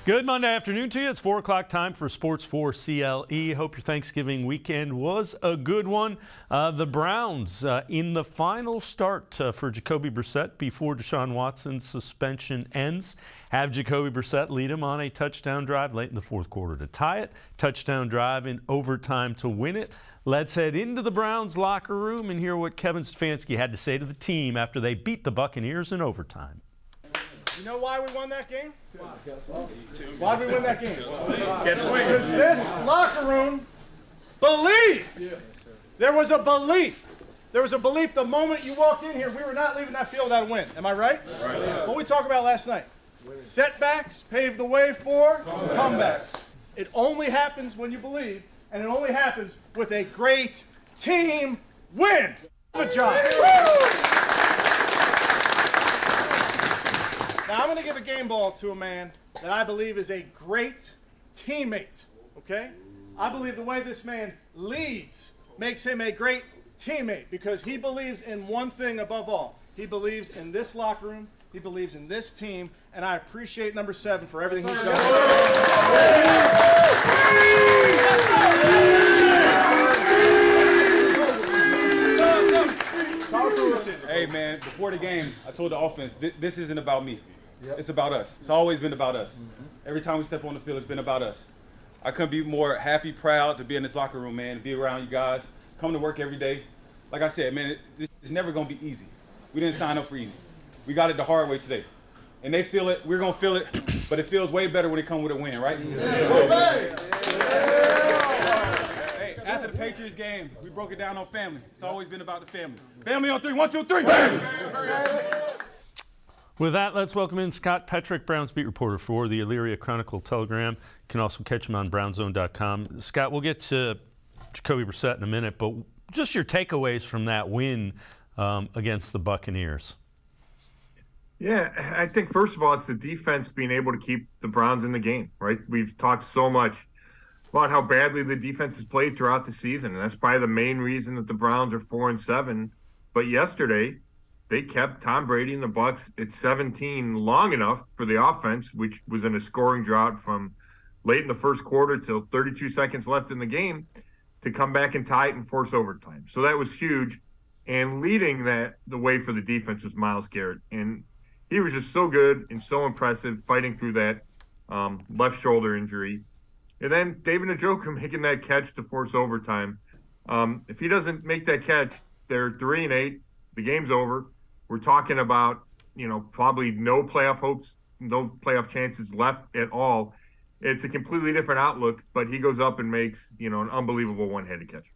Good Monday afternoon to you. It's 4 o'clock time for Sports4CLE. Hope your Thanksgiving weekend was a good one. The Browns in the final start for Jacoby Brissett before Deshaun Watson's suspension ends have Jacoby Brissett lead him on a touchdown drive late in the fourth quarter to tie it. Touchdown drive in overtime to win it. Let's head into the Browns locker room and hear what Kevin Stefanski had to say to the team after they beat the Buccaneers in overtime. You know why we won that game? Why did we win that game? Because this locker room believed. There was a belief. There was a belief the moment you walked in here, we were not leaving that field without a win. Am I right? Right. What we talked about last night. Setbacks paved the way for comebacks. It only happens when you believe, and it only happens with a great team win. Good job. Now, I'm going to give a game ball to a man that I believe is a great teammate, okay? I believe the way this man leads makes him a great teammate because he believes in one thing above all. He believes in this locker room, he believes in this team, and I appreciate number 7 for everything he's done. Hey, man, before the game, I told the offense, this isn't about me. Yep. It's about us. It's always been about us. Every time we step on the field, it's been about us. I couldn't be more happy, proud to be in this locker room, man, to be around you guys, come to work every day. Like I said, man, it's never going to be easy. We didn't sign up for easy. We got it the hard way today. And they feel it, we're going to feel it, but it feels way better when it comes with a win, right? Hey, after the Patriots game, we broke it down on family. It's always been about the family. Family on 3, 1, 2, 3. With that, let's welcome in Scott Petrick, Browns beat reporter for the Elyria Chronicle-Telegram. You can also catch him on brownzone.com. Scott, we'll get to Jacoby Brissett in a minute, but just your takeaways from that win against the Buccaneers. Yeah, I think first of all, it's the defense being able to keep the Browns in the game, right? We've talked so much about how badly the defense has played throughout the season, and that's probably the main reason that the Browns are 4-7. But yesterday, they kept Tom Brady and the Bucs at 17 long enough for the offense, which was in a scoring drought from late in the first quarter till 32 seconds left in the game, to come back and tie it and force overtime. So that was huge. And leading the way for the defense was Myles Garrett. And he was just so good and so impressive fighting through that left shoulder injury. And then David Njoku making that catch to force overtime. If he doesn't make that catch, they're 3-8. The game's over. We're talking about, probably no playoff hopes, no playoff chances left at all. It's a completely different outlook, but he goes up and makes, an unbelievable one-handed catch.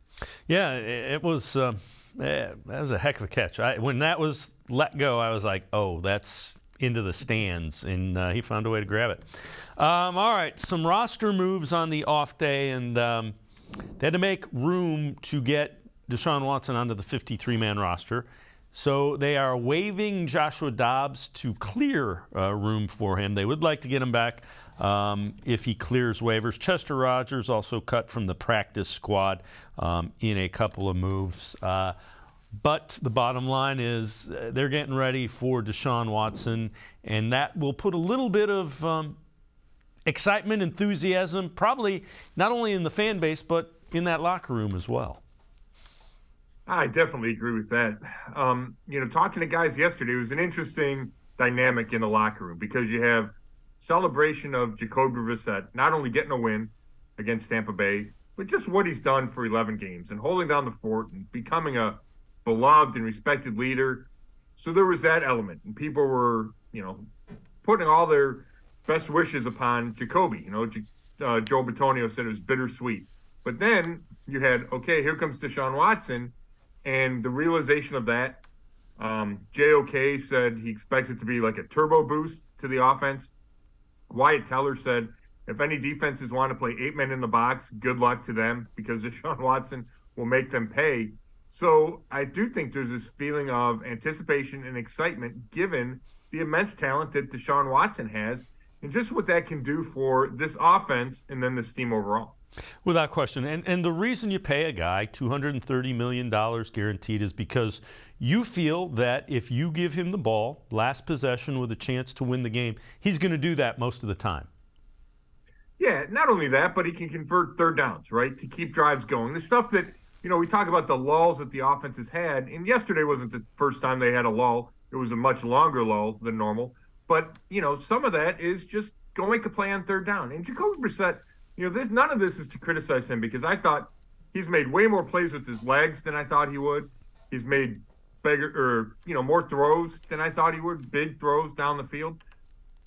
Yeah, it was that was a heck of a catch. When that was let go, I was like, oh, that's into the stands, and he found a way to grab it. All right, some roster moves on the off day, and they had to make room to get Deshaun Watson onto the 53-man roster. So they are waiving Joshua Dobbs to clear room for him. They would like to get him back if he clears waivers. Chester Rogers also cut from the practice squad in a couple of moves. But the bottom line is they're getting ready for Deshaun Watson, and that will put a little bit of excitement, enthusiasm, probably not only in the fan base, but in that locker room as well. I definitely agree with that. Talking to guys yesterday, it was an interesting dynamic in the locker room because you have celebration of Jacoby Brissett not only getting a win against Tampa Bay, but just what he's done for 11 games and holding down the fort and becoming a beloved and respected leader. So there was that element, and people were, putting all their best wishes upon Jacoby. Joe Bitonio said it was bittersweet. But then you had, okay, here comes Deshaun Watson. And the realization of that, JOK said he expects it to be like a turbo boost to the offense. Wyatt Teller said, if any defenses want to play 8 men in the box, good luck to them because Deshaun Watson will make them pay. So I do think there's this feeling of anticipation and excitement given the immense talent that Deshaun Watson has and just what that can do for this offense and then this team overall. Without question. And the reason you pay a guy $230 million guaranteed is because you feel that if you give him the ball, last possession with a chance to win the game, he's going to do that most of the time. Yeah, not only that, but he can convert third downs, right, to keep drives going. The stuff that, we talk about the lulls that the offense has had, and yesterday wasn't the first time they had a lull. It was a much longer lull than normal. But, some of that is just go make a play on third down. And Jacoby Brissett, none of this is to criticize him because I thought he's made way more plays with his legs than I thought he would. He's made more throws than I thought he would, big throws down the field.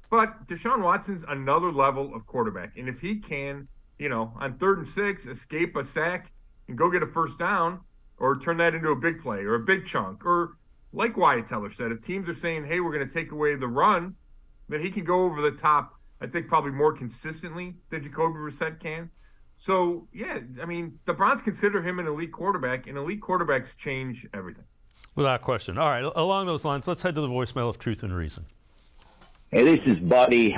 But Deshaun Watson's another level of quarterback. And if he can, on 3rd and 6, escape a sack and go get a first down or turn that into a big play or a big chunk, or like Wyatt Teller said, if teams are saying, hey, we're going to take away the run, then he can go over the top, I think, probably more consistently than Jacoby Brissett can. So, yeah, the Browns consider him an elite quarterback, and elite quarterbacks change everything. Without question. All right, along those lines, let's head to the voicemail of Truth and Reason. Hey, this is Buddy,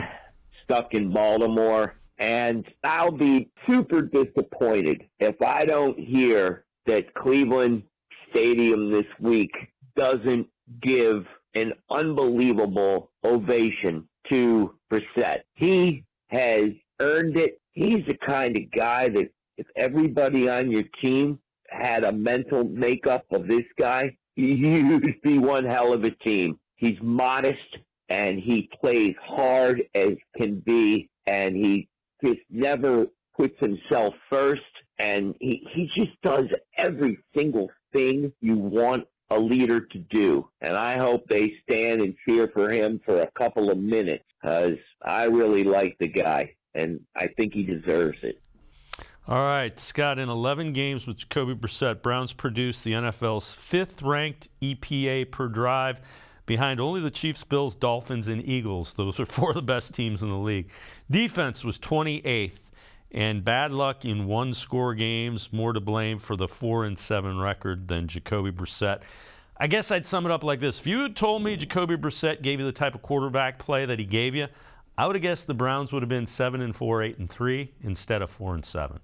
stuck in Baltimore, and I'll be super disappointed if I don't hear that Cleveland Stadium this week doesn't give an unbelievable ovation to Brissett. He has earned it. He's the kind of guy that if everybody on your team had a mental makeup of this guy, you'd be one hell of a team. He's modest, and he plays hard as can be, and he just never puts himself first, and he just does every single thing you want a leader to do. And I hope they stand and cheer for him for a couple of minutes, because I really like the guy, and I think he deserves it. All right, Scott, in 11 games with Jacoby Brissett, Browns produced the NFL's 5th-ranked EPA per drive, behind only the Chiefs, Bills, Dolphins, and Eagles. Those are 4 of the best teams in the league. Defense was 28th, and bad luck in one-score games, more to blame for the 4-7 record than Jacoby Brissett. I guess I'd sum it up like this. If you had told me Jacoby Brissett gave you the type of quarterback play that he gave you, I would have guessed the Browns would have been 7-4, 8-3 instead of 4-7.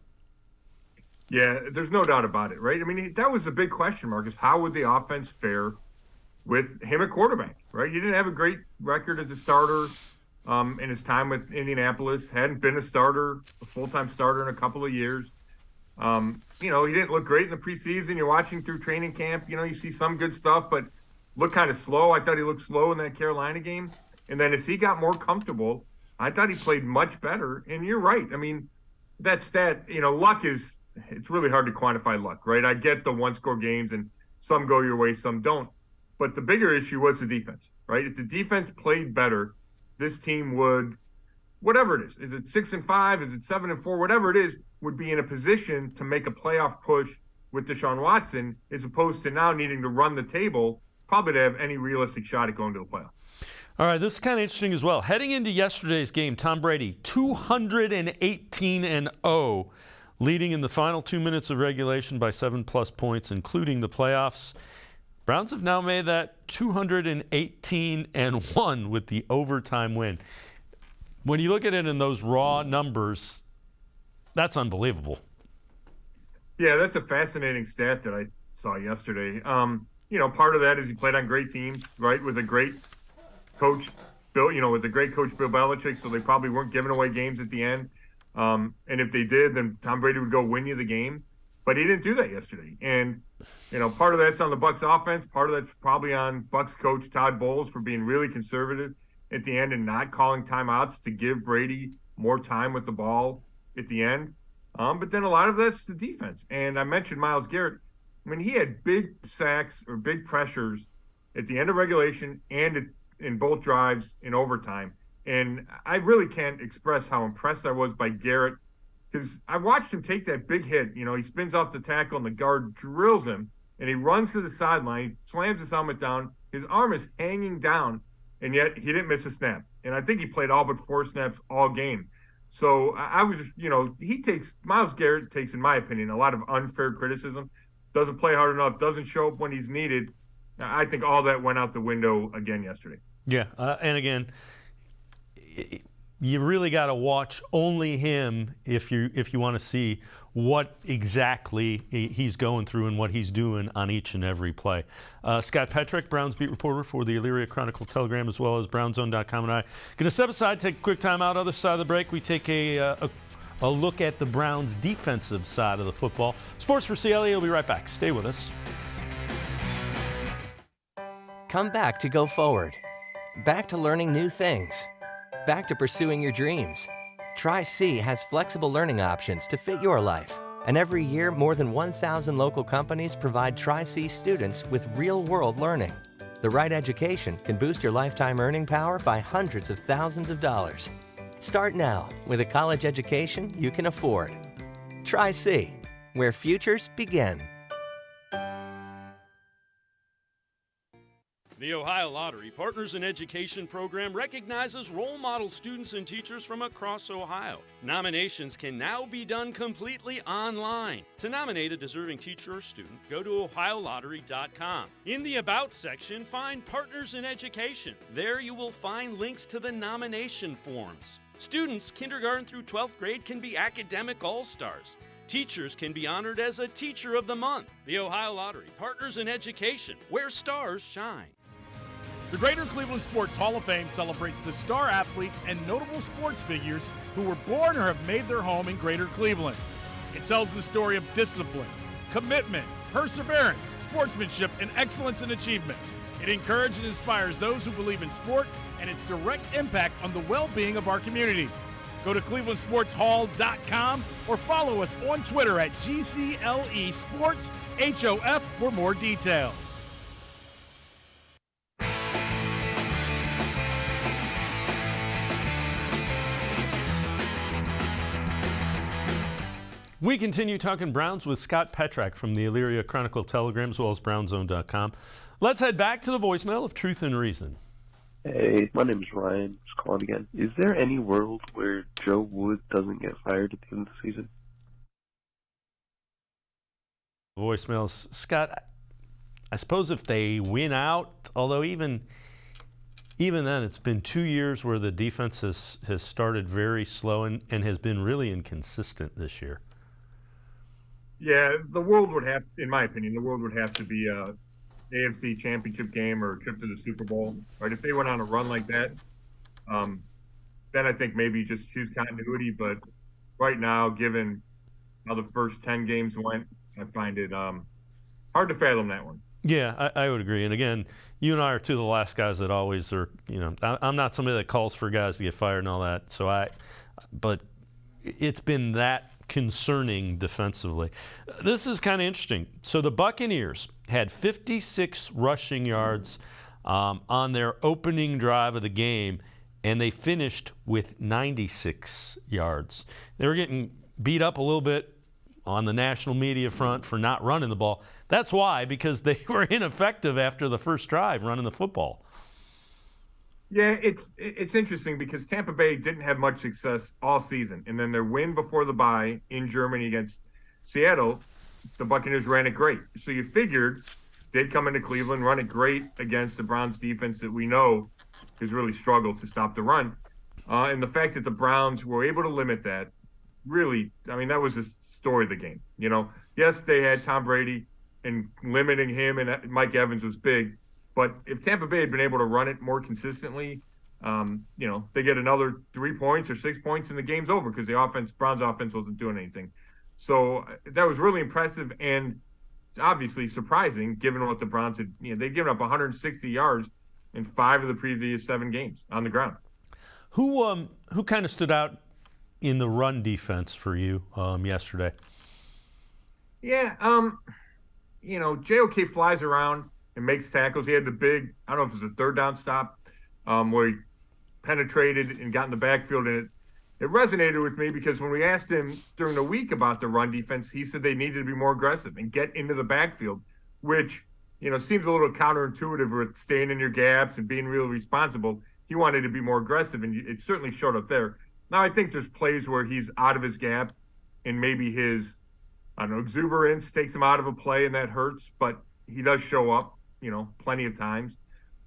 Yeah, there's no doubt about it, right? That was a big question mark, is how would the offense fare with him at quarterback, right? He didn't have a great record as a starter in his time with Indianapolis. Hadn't been a full-time starter in a couple of years. He didn't look great in the preseason. You're watching through training camp. You see some good stuff, but looked kind of slow. I thought he looked slow in that Carolina game. And then as he got more comfortable, I thought he played much better. And you're right. That stat, luck is – it's really hard to quantify luck, right? I get the one-score games, and some go your way, some don't. But the bigger issue was the defense, right? If the defense played better, this team would, whatever it is it 6-5, is it 7-4, whatever it is, would be in a position to make a playoff push with Deshaun Watson, as opposed to now needing to run the table, probably to have any realistic shot at going to the playoffs. All right, this is kind of interesting as well. Heading into yesterday's game, Tom Brady, 218-0, leading in the final 2 minutes of regulation by 7+ points, including the playoffs. Browns have now made that 218-1 with the overtime win. When you look at it in those raw numbers, that's unbelievable. Yeah, that's a fascinating stat that I saw yesterday. Part of that is he played on great teams, right, with a great coach, Bill Belichick, so they probably weren't giving away games at the end. And if they did, then Tom Brady would go win you the game. But he didn't do that yesterday. And, part of that's on the Bucs offense. Part of that's probably on Bucs coach Todd Bowles for being really conservative at the end and not calling timeouts to give Brady more time with the ball at the end. But then a lot of that's the defense. And I mentioned Myles Garrett. He had big sacks or big pressures at the end of regulation and in both drives in overtime. And I really can't express how impressed I was by Garrett, because I watched him take that big hit. He spins off the tackle and the guard drills him, and he runs to the sideline, slams his helmet down. His arm is hanging down, and yet he didn't miss a snap. And I think he played all but 4 snaps all game. So I was just, Myles Garrett takes, in my opinion, a lot of unfair criticism. Doesn't play hard enough, doesn't show up when he's needed. I think all that went out the window again yesterday. Yeah, and again, you really got to watch only him if you want to see what exactly he's going through and what he's doing on each and every play. Scott Petrick, Browns beat reporter for the Elyria Chronicle-Telegram, as well as BrownZone.com, and I going to step aside, take a quick time out. Other side of the break, we take a look at the Browns' defensive side of the football. Sports4CLE will be right back. Stay with us. Come back to go forward. Back to learning new things. Back to pursuing your dreams. Tri-C has flexible learning options to fit your life. And every year, more than 1,000 local companies provide Tri-C students with real-world learning. The right education can boost your lifetime earning power by hundreds of thousands of dollars. Start now with a college education you can afford. Tri-C, where futures begin. The Ohio Lottery Partners in Education program recognizes role model students and teachers from across Ohio. Nominations can now be done completely online. To nominate a deserving teacher or student, go to ohiolottery.com. In the About section, find Partners in Education. There you will find links to the nomination forms. Students kindergarten through 12th grade can be academic all-stars. Teachers can be honored as a Teacher of the Month. The Ohio Lottery Partners in Education, where stars shine. The Greater Cleveland Sports Hall of Fame celebrates the star athletes and notable sports figures who were born or have made their home in Greater Cleveland. It tells the story of discipline, commitment, perseverance, sportsmanship, and excellence in achievement. It encourages and inspires those who believe in sport and its direct impact on the well-being of our community. Go to clevelandsportshall.com or follow us on Twitter at GCLE Sports HOF for more details. We continue talking Browns with Scott Petrick from the Elyria Chronicle-Telegram, as well as BrownZone.com. Let's head back to the voicemail of Truth and Reason. Hey, my name is Ryan. Just calling again. Is there any world where Joe Wood doesn't get fired at the end of the season? Voicemails. Scott, I suppose if they win out, although even then, it's been 2 years where the defense has started very slow and has been really inconsistent this year. Yeah, the world would have, in my opinion, the world would have to be a AFC Championship game or a trip to the Super Bowl, right? If they went on a run like that, then I think maybe just choose continuity. But right now, given how the first 10 games went, I find it hard to fathom that one. Yeah, I would agree. And again, you and I are two of the last guys that always are, I'm not somebody that calls for guys to get fired and all that. But it's been that concerning defensively. This is kind of interesting. So the Buccaneers had 56 rushing yards on their opening drive of the game, and they finished with 96 yards. They were getting beat up a little bit on the national media front for not running the ball. That's why, because they were ineffective after the first drive running the football. Yeah, it's interesting because Tampa Bay didn't have much success all season. And then their win before the bye in Germany against Seattle, the Buccaneers ran it great. So you figured they'd come into Cleveland, run it great against the Browns defense that we know has really struggled to stop the run. And the fact that the Browns were able to limit that, really, I mean, that was the story of the game. Yes, they had Tom Brady, and limiting him and Mike Evans was big. But if Tampa Bay had been able to run it more consistently, they get another 3 points or 6 points and the game's over because the Browns offense wasn't doing anything. So that was really impressive and obviously surprising given what the Browns had. They'd given up 160 yards in 5 of the previous 7 games on the ground. Who kind of stood out in the run defense for you yesterday? Yeah, JOK flies around and makes tackles. He had the big, I don't know if it was a third down stop, where he penetrated and got in the backfield. And it resonated with me because when we asked him during the week about the run defense, he said they needed to be more aggressive and get into the backfield, which, seems a little counterintuitive with staying in your gaps and being really responsible. He wanted to be more aggressive, and it certainly showed up there. Now, I think there's plays where he's out of his gap and maybe his, exuberance takes him out of a play and that hurts, but he does show up, plenty of times.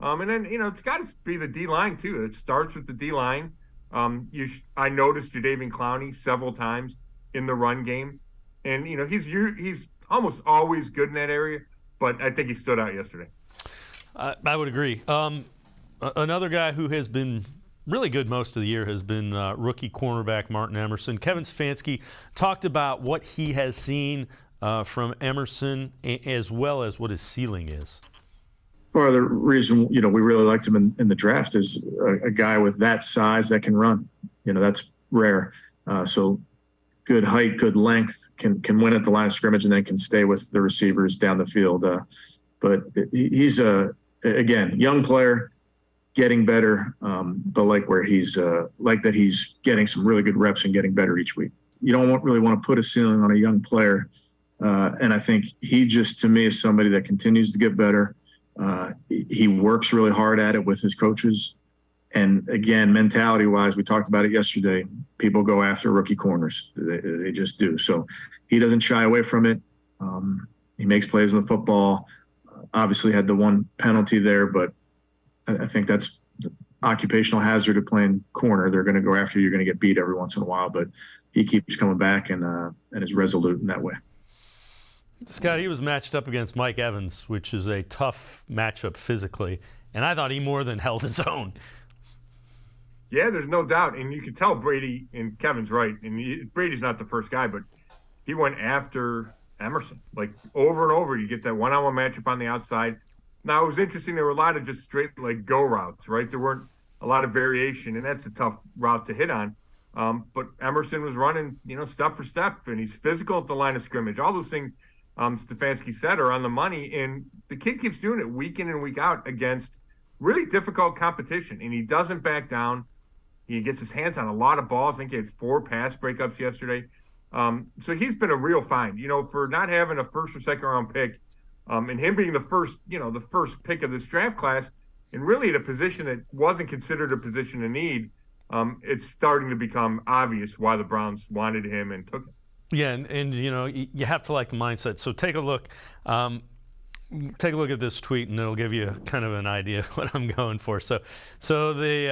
And then, it's got to be the D-line, too. It starts with the D-line. I noticed Jadeveon Clowney several times in the run game, and he's almost always good in that area, but I think he stood out yesterday. I would agree. Another guy who has been really good most of the year has been rookie cornerback Martin Emerson. Kevin Stefanski talked about what he has seen from Emerson as well as what his ceiling is. Well, the reason, we really liked him in the draft is a guy with that size that can run. That's rare. So good height, good length, can win at the line of scrimmage and then can stay with the receivers down the field. But he's again, young player, getting better, but he's getting some really good reps and getting better each week. You don't really want to put a ceiling on a young player. And I think he just, to me, is somebody that continues to get better. He works really hard at it with his coaches. And again, mentality-wise, we talked about it yesterday, people go after rookie corners. They just do. So he doesn't shy away from it. He makes plays on the football. Obviously had the one penalty there, but I think that's the occupational hazard of playing corner. They're going to go after you. You're going to get beat every once in a while, but he keeps coming back and is resolute in that way. Scott, he was matched up against Mike Evans, which is a tough matchup physically, and I thought he more than held his own. Yeah, there's no doubt, and you can tell Brady, and Kevin's right, and Brady's not the first guy, but he went after Emerson. Over and over, you get that one-on-one matchup on the outside. Now, it was interesting, there were a lot of just straight go routes, right? There weren't a lot of variation, and that's a tough route to hit on. But Emerson was running, step for step, and he's physical at the line of scrimmage. All those things Stefanski said are on the money, and the kid keeps doing it week in and week out against really difficult competition, and he doesn't back down. He gets his hands on a lot of balls. I think he had 4 pass breakups yesterday. So he's been a real find, for not having a first or second round pick, and him being the first pick of this draft class, and really at a position that wasn't considered a position of need. It's starting to become obvious why the Browns wanted him and took him. Yeah, and you have to like the mindset. So take a look. Take a look at this tweet, and it'll give you kind of an idea of what I'm going for. So they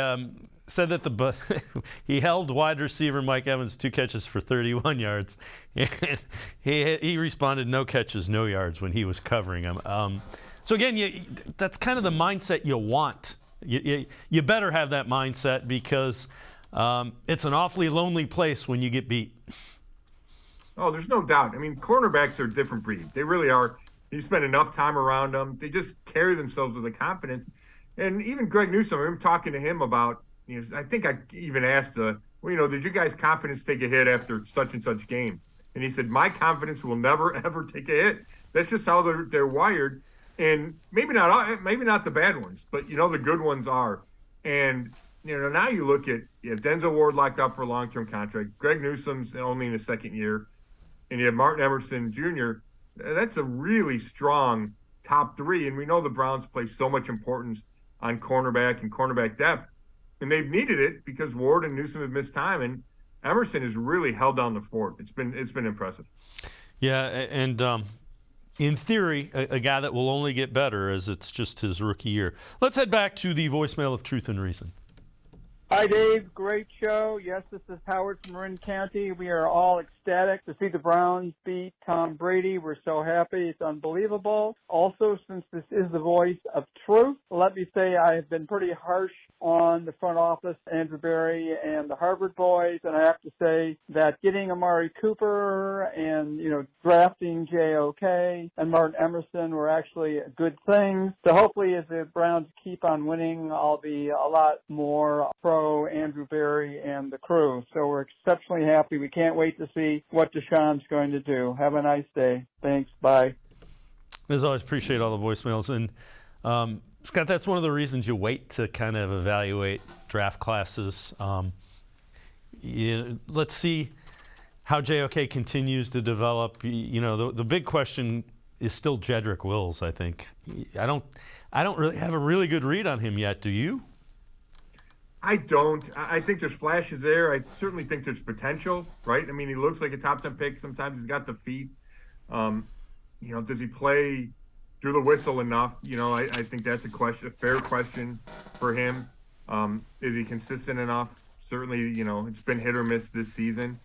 said that he held wide receiver Mike Evans 2 catches for 31 yards, and he responded no catches, no yards when he was covering him. So again, that's kind of the mindset you want. You better have that mindset because it's an awfully lonely place when you get beat. Oh, there's no doubt. I mean, cornerbacks are a different breed. They really are. You spend enough time around them. They just carry themselves with a confidence. And even Greg Newsome, I remember talking to him about, I think I even asked, did you guys' confidence take a hit after such and such game? And he said, my confidence will never, ever take a hit. That's just how they're wired. And maybe not the bad ones, but, the good ones are. And, now you look at Denzel Ward locked up for a long-term contract. Greg Newsome's only in his second year. And you have Martin Emerson Jr., that's a really strong top 3. And we know the Browns place so much importance on cornerback and cornerback depth. And they've needed it because Ward and Newsome have missed time. And Emerson has really held down the fort. It's been impressive. Yeah, and in theory, a guy that will only get better as it's just his rookie year. Let's head back to the voicemail of Truth and Reason. Hi, Dave. Great show. Yes, this is Howard from Marin County. We are all ecstatic to see the Browns beat Tom Brady. We're so happy. It's unbelievable. Also, since this is the voice of truth, let me say I have been pretty harsh on the front office, Andrew Berry and the Harvard boys, and I have to say that getting Amari Cooper and, drafting JOK and Martin Emerson were actually good things. So hopefully as the Browns keep on winning, I'll be a lot more pro Andrew Berry and the crew. So we're exceptionally happy. We can't wait to see what Deshaun's going to do. Have a nice day. Thanks. Bye. As always, appreciate all the voicemails. And Scott, that's one of the reasons you wait to kind of evaluate draft classes. Let's see how JOK continues to develop. The big question is still Jedrick Wills, I think. I don't really have a really good read on him yet. Do you? I don't. I think there's flashes there. I certainly think there's potential, right? I mean, he looks like a top 10 pick. Sometimes he's got the feet. Does he play through the whistle enough? I think that's a fair question for him. Is he consistent enough? Certainly, you know, it's been hit or miss this season.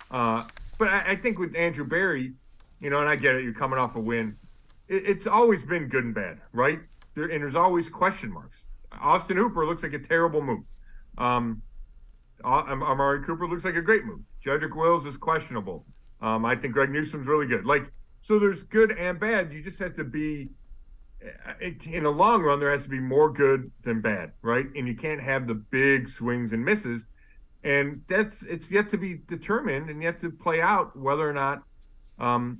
But I think with Andrew Berry, you know, and I get it, you're coming off a win. It's always been good and bad, right? And there's always question marks. Austin Hooper looks like a terrible move. Amari Cooper looks like a great move. Jedrick Wills is questionable. I think Greg Newsom's really good. So there's good and bad. You just have to be, in the long run, there has to be more good than bad, right? And you can't have the big swings and misses. And it's yet to be determined and yet to play out whether or not how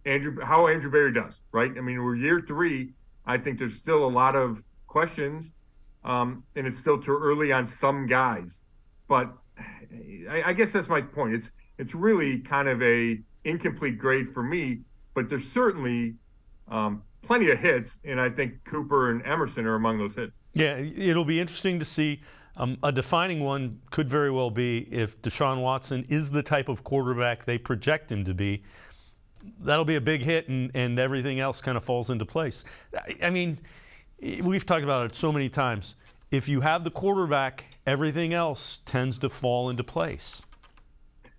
Andrew Berry does, right? I mean, we're year 3. I think there's still a lot of questions, and it's still too early on some guys. But I guess that's my point. It's really kind of a incomplete grade for me, but there's certainly plenty of hits, and I think Cooper and Emerson are among those hits. Yeah, it'll be interesting to see. A defining one could very well be if Deshaun Watson is the type of quarterback they project him to be. That'll be a big hit, and everything else kind of falls into place. I mean, we've talked about it so many times. If you have the quarterback, everything else tends to fall into place.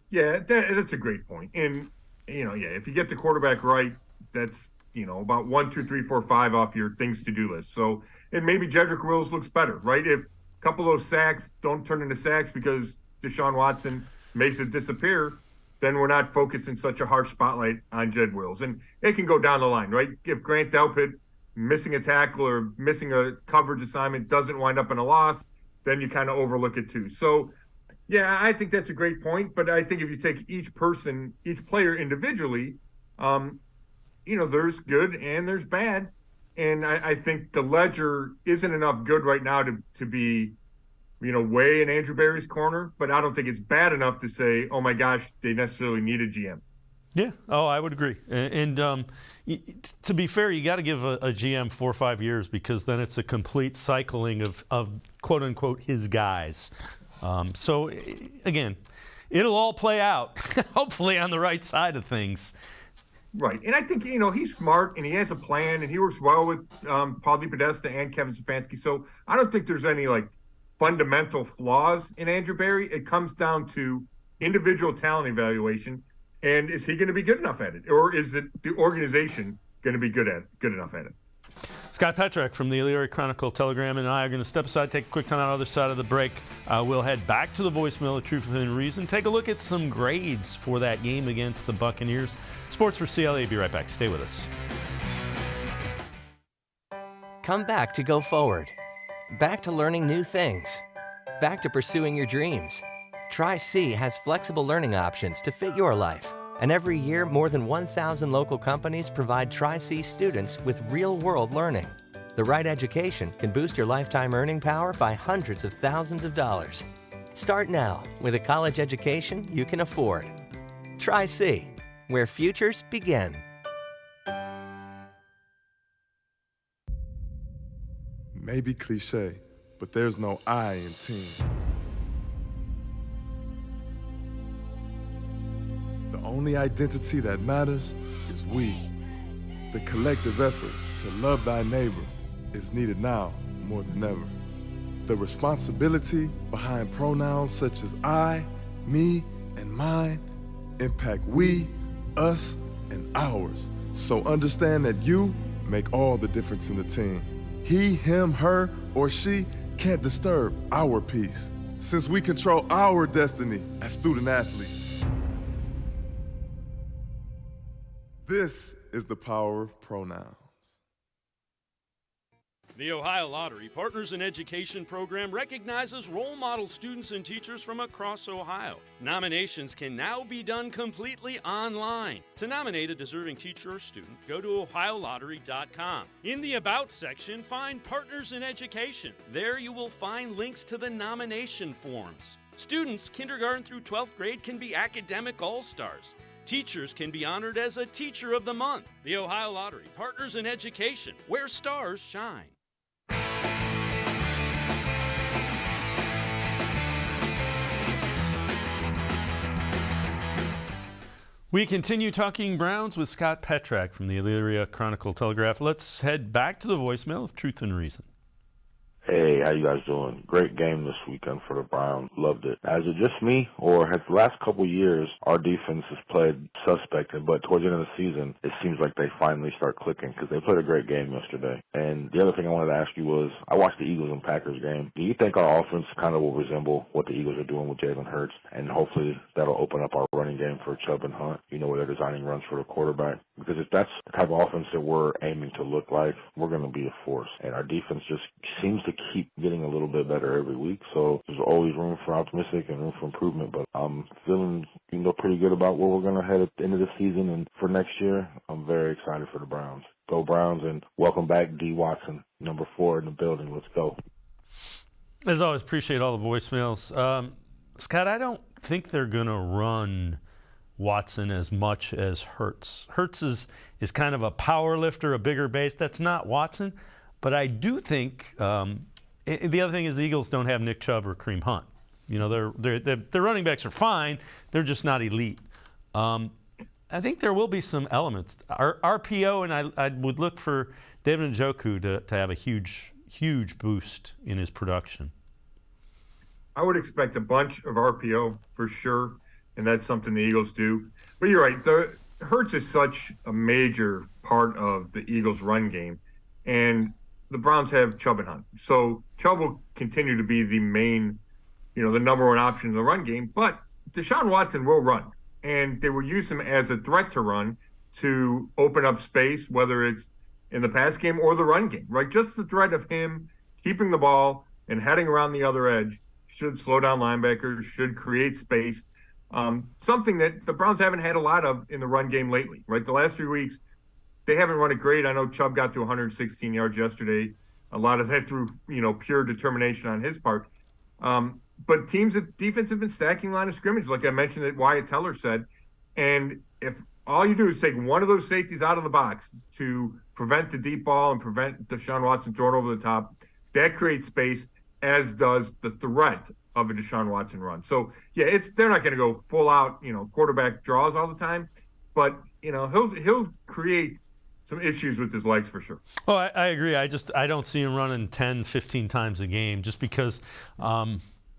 Yeah, that's a great point. And, you know, if you get the quarterback right, that's, you know, about 1, 2, 3, 4, 5 off your things to do list. So, and maybe Jedrick Wills looks better, right? If a couple of those sacks don't turn into sacks because Deshaun Watson makes it disappear, then we're not focusing such a harsh spotlight on Jed Wills. And it can go down the line, right? If Grant Delpit missing a tackle or missing a coverage assignment doesn't wind up in a loss, then you kind of overlook it too. So, yeah, I think that's a great point. But I think if you take each player individually, you know, there's good and there's bad. And I think the ledger isn't enough good right now to be, you know, way in Andrew Berry's corner. But I don't think it's bad enough to say, oh, my gosh, they necessarily need a GM. Yeah. Oh, I would agree. And to be fair, you got to give a GM 4 or 5 years, because then it's a complete cycling of quote unquote his guys. So again, it'll all play out, hopefully on the right side of things. Right. And I think, you know, he's smart and he has a plan and he works well with Paul DePodesta and Kevin Stefanski. So I don't think there's any fundamental flaws in Andrew Berry. It comes down to individual talent evaluation. And is he going to be good enough at it? Or is it the organization going to be good enough at it? Scott Petrak from the Elyria Chronicle-Telegram and I are going to step aside, take a quick time on the other side of the break. We'll head back to the voicemail of Truth Within Reason, take a look at some grades for that game against the Buccaneers. Sports4CLE, be right back. Stay with us. Come back to Go Forward. Back to learning new things. Back to pursuing your dreams. Tri-C has flexible learning options to fit your life. And every year, more than 1,000 local companies provide Tri-C students with real-world learning. The right education can boost your lifetime earning power by hundreds of thousands of dollars. Start now with a college education you can afford. Tri-C, where futures begin. Maybe cliche, but there's no I in team. The only identity that matters is we. The collective effort to love thy neighbor is needed now more than ever. The responsibility behind pronouns such as I, me, and mine impact we, us, and ours. So understand that you make all the difference in the team. He, him, her, or she can't disturb our peace, since we control our destiny as student athletes. This is the power of pronouns. The Ohio Lottery Partners in Education program recognizes role model students and teachers from across Ohio. Nominations can now be done completely online. To nominate a deserving teacher or student, go to ohiolottery.com. In the About section, find Partners in Education. There you will find links to the nomination forms. Students kindergarten through 12th grade can be academic all-stars. Teachers can be honored as a Teacher of the Month. The Ohio Lottery Partners in Education, where stars shine. We continue talking Browns with Scott Petrak from the Elyria Chronicle-Telegraph. Let's head back to the voicemail of Truth and Reason. Hey, how you guys doing? Great game this weekend for the Browns. Loved it. Is it just me, or has the last couple years our defense has played suspect, but towards the end of the season, it seems like they finally start clicking because they played a great game yesterday. And the other thing I wanted to ask you was, I watched the Eagles and Packers game. Do you think our offense kind of will resemble what the Eagles are doing with Jalen Hurts? And hopefully that'll open up our running game for Chubb and Hunt, where they're designing runs for the quarterback. Because if that's the type of offense that we're aiming to look like, we're going to be a force. And our defense just seems to keep getting a little bit better every week. So there's always room for optimistic and room for improvement. But I'm feeling, pretty good about where we're going to head at the end of the season and for next year. I'm very excited for the Browns. Go Browns, and welcome back D. Watson, number 4 in the building. Let's go. As always, appreciate all the voicemails. Scott, I don't think they're going to run Watson as much as Hurts. Hurts is kind of a power lifter, a bigger base. That's not Watson. But I do think the other thing is the Eagles don't have Nick Chubb or Kareem Hunt. Their running backs are fine. They're just not elite. I think there will be some elements. Our RPO, and I would look for David Njoku to have a huge boost in his production. I would expect a bunch of RPO for sure, and that's something the Eagles do. But you're right. The Hurts is such a major part of the Eagles' run game, and the Browns have Chubb and Hunt. So Chubb will continue to be the main, the number one option in the run game. But Deshaun Watson will run, and they will use him as a threat to run to open up space, whether it's in the pass game or the run game, right? Just the threat of him keeping the ball and heading around the other edge should slow down linebackers, should create space. Something that the Browns haven't had a lot of in the run game lately, right? The last 3 weeks, they haven't run it great. I know Chubb got to 116 yards yesterday. A lot of that through, pure determination on his part. But defense have been stacking line of scrimmage, like I mentioned that Wyatt Teller said. And if all you do is take one of those safeties out of the box to prevent the deep ball and prevent Deshaun Watson throwing over the top, that creates space, as does the threat of a Deshaun Watson run. So, yeah, they're not going to go full out, quarterback draws all the time. But, he'll create some issues with his legs for sure. Oh, I agree. I don't see him running 10, 15 times a game just because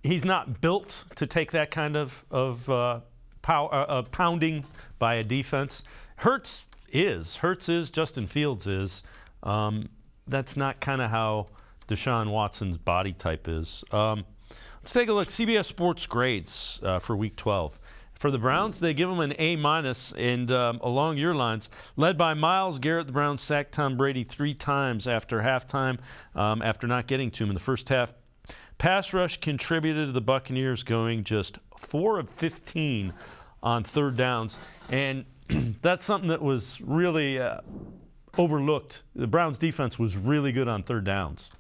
he's not built to take that kind of pounding by a defense. Hurts is. Justin Fields is. That's not kind of how Deshaun Watson's body type is. Let's take a look. CBS Sports grades for Week 12. For the Browns, they give them an A-, and along your lines, led by Myles Garrett, the Browns sacked Tom Brady 3 times after halftime after not getting to him in the first half. Pass rush contributed to the Buccaneers going just 4 of 15 on third downs, and that's something that was really overlooked. The Browns' defense was really good on third downs.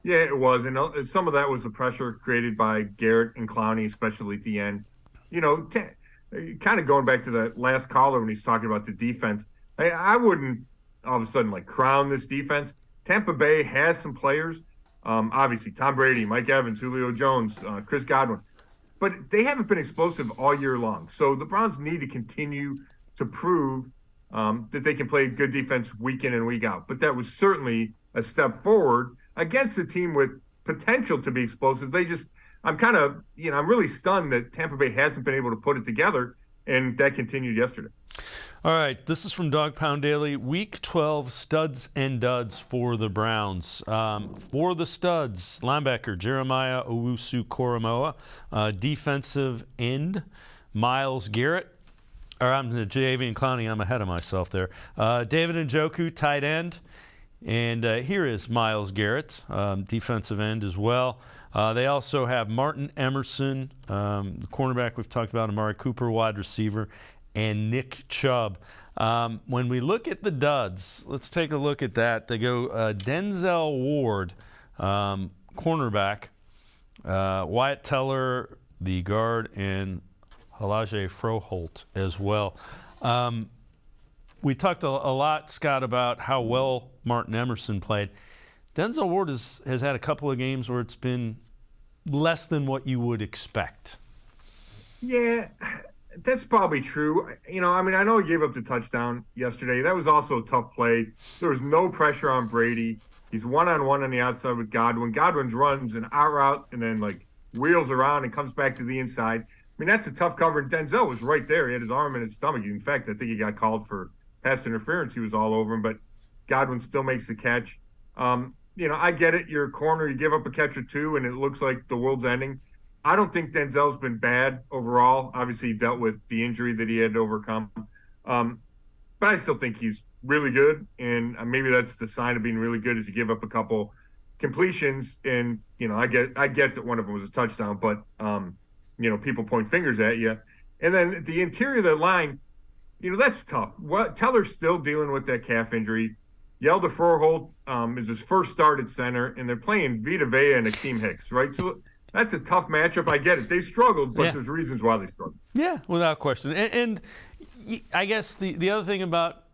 Yeah, it was, and some of that was the pressure created by Garrett and Clowney, especially at the end. Kind of going back to the last caller when he's talking about the defense, I wouldn't all of a sudden crown this defense. Tampa Bay has some players, obviously Tom Brady, Mike Evans, Julio Jones, Chris Godwin, but they haven't been explosive all year long. So the Browns need to continue to prove that they can play good defense week in and week out. But that was certainly a step forward against a team with potential to be explosive. I'm kind of, I'm really stunned that Tampa Bay hasn't been able to put it together, and that continued yesterday. All right, this is from Dog Pound Daily. Week 12 studs and duds for the Browns. For the studs, linebacker Jeremiah Owusu-Koramoah, defensive end Myles Garrett. I'm Javian Clowney. I'm ahead of myself there. David Njoku, tight end. And here is Myles Garrett, defensive end as well. They also have Martin Emerson, the cornerback we've talked about, Amari Cooper, wide receiver, and Nick Chubb. When we look at the duds, let's take a look at that. They go Denzel Ward, cornerback, Wyatt Teller, the guard, and Halaje Froholt as well. We talked a lot, Scott, about how well Martin Emerson played. Denzel Ward has had a couple of games where it's been less than what you would expect. Yeah, that's probably true. I know he gave up the touchdown yesterday. That was also a tough play. There was no pressure on Brady. He's one-on-one on the outside with Godwin. Godwin runs an out route and then, like, wheels around and comes back to the inside. I mean, that's a tough cover. And Denzel was right there. He had his arm in his stomach. In fact, I think he got called for pass interference. He was all over him, but Godwin still makes the catch. I get it. You're a corner. You give up a catch or two, and it looks like the world's ending. I don't think Denzel's been bad overall. Obviously, he dealt with the injury that he had to overcome. But I still think he's really good, and maybe that's the sign of being really good is you give up a couple completions, and I get that one of them was a touchdown, but people point fingers at you. And then the interior of the line, that's tough. Teller's still dealing with that calf injury. Yelda Froholt is his first start at center, and they're playing Vita Vea and Akeem Hicks, right? So that's a tough matchup. I get it. They struggled, but there's reasons why they struggled. Yeah, without question. And I guess the other thing about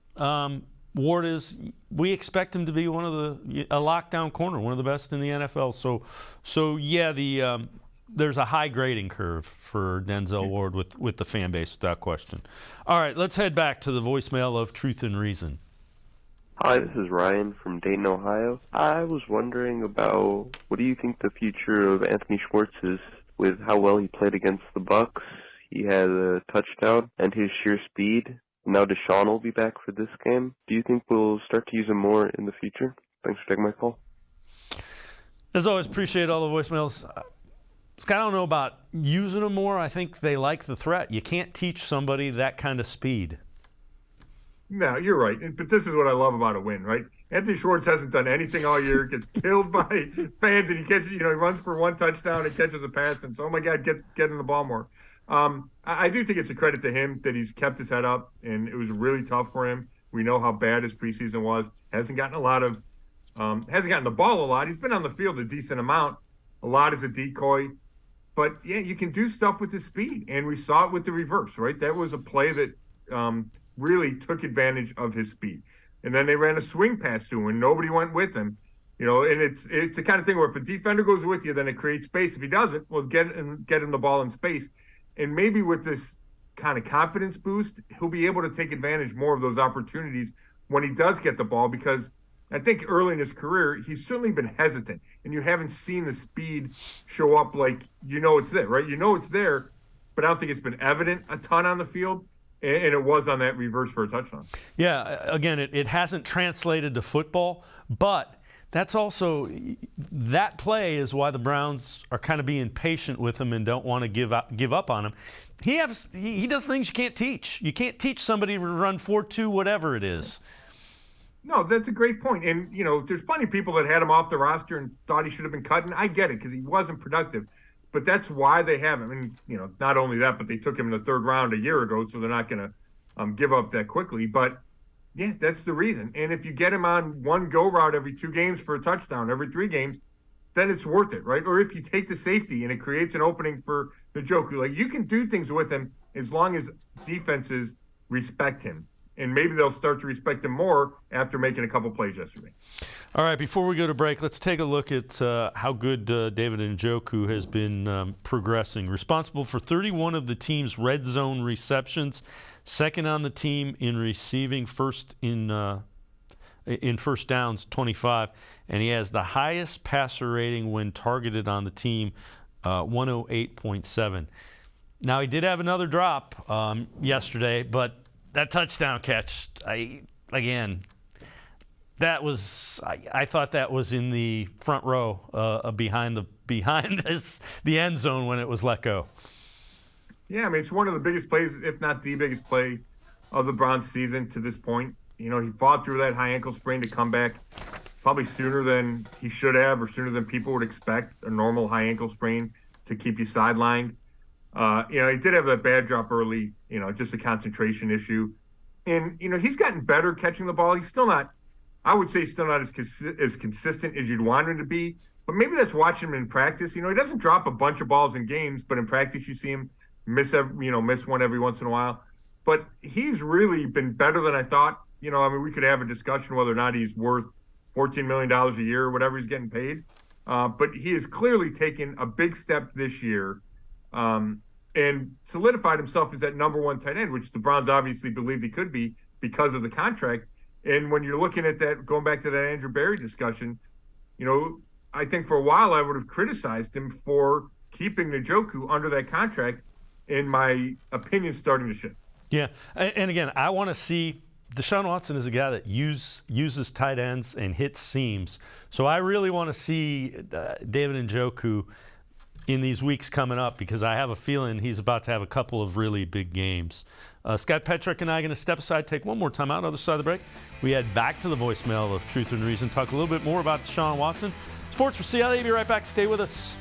Ward is we expect him to be a lockdown corner, one of the best in the NFL. So there's a high grading curve for Denzel Ward with the fan base, without question. All right, let's head back to the voicemail of Truth and Reason. Hi, this is Ryan from Dayton, Ohio. I was wondering about what do you think the future of Anthony Schwartz is with how well he played against the Bucks. He had a touchdown and his sheer speed. Now Deshaun will be back for this game. Do you think we'll start to use him more in the future? Thanks for taking my call. As always, appreciate all the voicemails. Scott, I don't know about using them more. I think they like the threat. You can't teach somebody that kind of speed. No, you're right. But this is what I love about a win, right? Anthony Schwartz hasn't done anything all year, gets killed by fans, and he catches, he runs for one touchdown and catches a pass, and so, oh my God, get in the ball more. I do think it's a credit to him that he's kept his head up, and it was really tough for him. We know how bad his preseason was. Hasn't gotten the ball a lot. He's been on the field a decent amount. A lot as a decoy. But, yeah, you can do stuff with his speed, and we saw it with the reverse, right? That was a play that really took advantage of his speed. And then they ran a swing pass to him, and nobody went with him. And it's the kind of thing where if a defender goes with you, then it creates space. If he doesn't, well, get him the ball in space. And maybe with this kind of confidence boost, he'll be able to take advantage more of those opportunities when he does get the ball, because I think early in his career, he's certainly been hesitant, and you haven't seen the speed show up like it's there, right? It's there, but I don't think it's been evident a ton on the field, and it was on that reverse for a touchdown. Yeah, again, it hasn't translated to football, but that's also that play is why the Browns are kind of being patient with him and don't want to give up on him. He does things you can't teach. You can't teach somebody to run 4.2 whatever it is. No, that's a great point. And, there's plenty of people that had him off the roster and thought he should have been cut. And I get it because he wasn't productive. But that's why they have him. And, not only that, but they took him in the third round a year ago, so they're not going to give up that quickly. But, yeah, that's the reason. And if you get him on one go route every 2 games for a touchdown, every 3 games, then it's worth it, right? Or if you take the safety and it creates an opening for Njoku, like you can do things with him as long as defenses respect him. And maybe they'll start to respect him more after making a couple plays yesterday. All right, before we go to break, let's take a look at how good David Njoku has been progressing. Responsible for 31 of the team's red zone receptions, second on the team in receiving, first in first downs, 25, and he has the highest passer rating when targeted on the team, 108.7. Now, he did have another drop yesterday, but that touchdown catch, I thought that was in the front row behind the end zone when it was let go. Yeah, it's one of the biggest plays, if not the biggest play of the Browns season to this point. He fought through that high ankle sprain to come back probably sooner than he should have, or sooner than people would expect a normal high ankle sprain to keep you sidelined. He did have that bad drop early, just a concentration issue. And, he's gotten better catching the ball. He's still not, I would say, as consistent as you'd want him to be. But maybe that's watching him in practice. He doesn't drop a bunch of balls in games, but in practice you see him miss one every once in a while. But he's really been better than I thought. We could have a discussion whether or not he's worth $14 million a year or whatever he's getting paid. But he has clearly taken a big step this year. And solidified himself as that number 1 tight end, which the Browns obviously believed he could be because of the contract. And when you're looking at that, going back to that Andrew Berry discussion, I think for a while I would have criticized him for keeping Njoku under that contract, in my opinion, starting to shift. Yeah, and again, I want to see Deshaun Watson is a guy that uses tight ends and hits seams. So I really want to see David Njoku in these weeks coming up, because I have a feeling he's about to have a couple of really big games. Scott Petrick and I are going to step aside, take one more time out. Other side of the break, we head back to the voicemail of Truth and Reason, talk a little bit more about Deshaun Watson. Sports4CLE, be right back. Stay with us.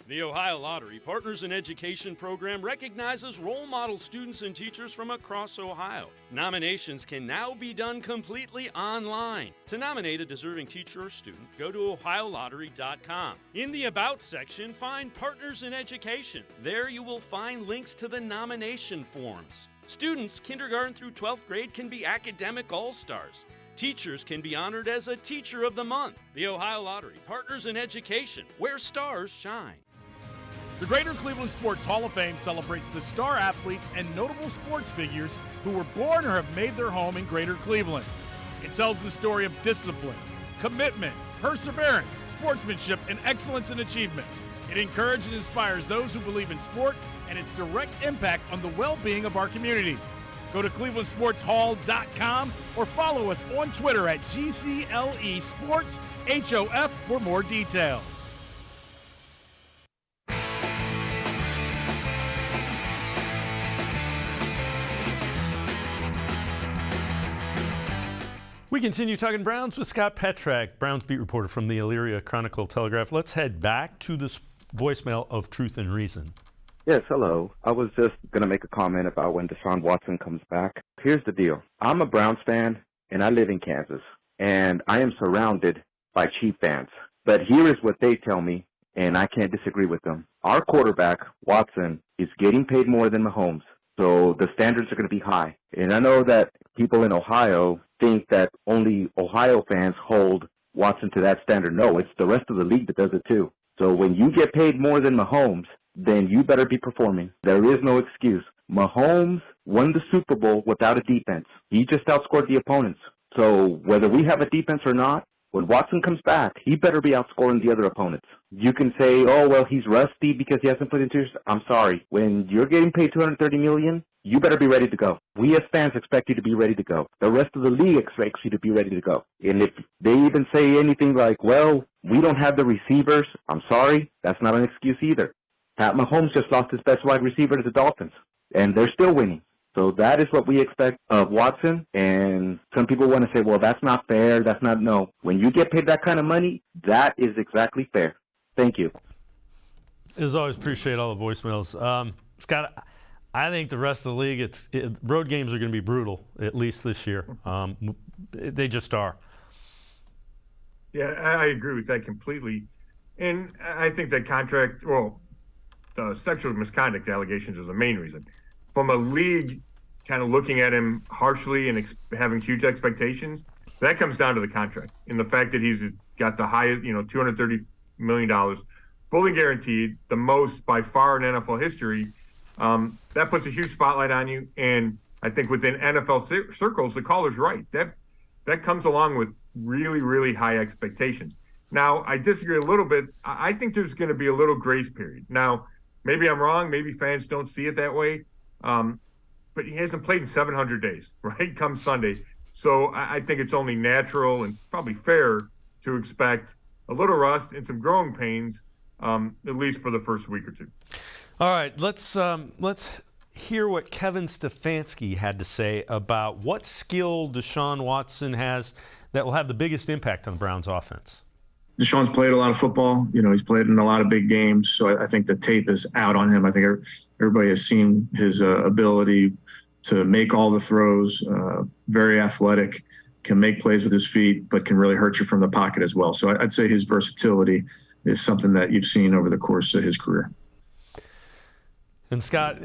The Ohio Lottery Partners in Education program recognizes role model students and teachers from across Ohio. Nominations can now be done completely online. To nominate a deserving teacher or student, go to ohiolottery.com. In the About section, find Partners in Education. There you will find links to the nomination forms. Students, kindergarten through 12th grade, can be academic all-stars. Teachers can be honored as a Teacher of the Month. The Ohio Lottery Partners in Education, where stars shine. The Greater Cleveland Sports Hall of Fame celebrates the star athletes and notable sports figures who were born or have made their home in Greater Cleveland. It tells the story of discipline, commitment, perseverance, sportsmanship, and excellence in achievement. It encourages and inspires those who believe in sport and its direct impact on the well-being of our community. Go to clevelandsportshall.com or follow us on Twitter at GCLE Sports HOF for more details. We continue talking Browns with Scott Petrick, Browns beat reporter from the Elyria Chronicle-Telegraph. Let's head back to the voicemail of Truth and Reason. Yes, hello. I was just going to make a comment about when Deshaun Watson comes back. Here's the deal. I'm a Browns fan, and I live in Kansas, and I am surrounded by Chief fans. But here is what they tell me, and I can't disagree with them. Our quarterback, Watson, is getting paid more than Mahomes, so the standards are going to be high. And I know that people in Ohio think that only Ohio fans hold Watson to that standard. No, it's the rest of the league that does it too. So when you get paid more than Mahomes, then you better be performing. There is no excuse. Mahomes won the Super Bowl without a defense. He just outscored the opponents. So whether we have a defense or not, when Watson comes back, he better be outscoring the other opponents. You can say, oh, well, he's rusty because he hasn't put into his... I'm sorry. When you're getting paid $230 million, you better be ready to go. We as fans expect you to be ready to go. The rest of the league expects you to be ready to go. And if they even say anything like, well, we don't have the receivers, I'm sorry, that's not an excuse either. Pat Mahomes just lost his best wide receiver to the Dolphins, and they're still winning. So that is what we expect of Watson, and some people want to say, well, that's not fair, that's not... No. When you get paid that kind of money, that is exactly fair. Thank you. As always, appreciate all the voicemails. Scott, I think the rest of the league, road games are going to be brutal, at least this year. They just are. Yeah, I agree with that completely. And I think that contract, well, the sexual misconduct allegations are the main reason. From a league kind of looking at him harshly and having huge expectations, that comes down to the contract and the fact that he's got the highest, $230 million, fully guaranteed, the most by far in NFL history. That puts a huge spotlight on you. And I think within NFL circles, the caller's right. That comes along with really, really high expectations. Now, I disagree a little bit. I think there's going to be a little grace period. Now, maybe I'm wrong. Maybe fans don't see it that way. But he hasn't played in 700 days, right? Come Sunday. So I think it's only natural and probably fair to expect a little rust and some growing pains, at least for the first week or two. All right, let's hear what Kevin Stefanski had to say about what skill Deshaun Watson has that will have the biggest impact on the Browns' offense. Deshaun's played a lot of football. He's played in a lot of big games. So I think the tape is out on him. I think everybody has seen his ability to make all the throws, very athletic, can make plays with his feet, but can really hurt you from the pocket as well. So I'd say his versatility is something that you've seen over the course of his career. And Scott,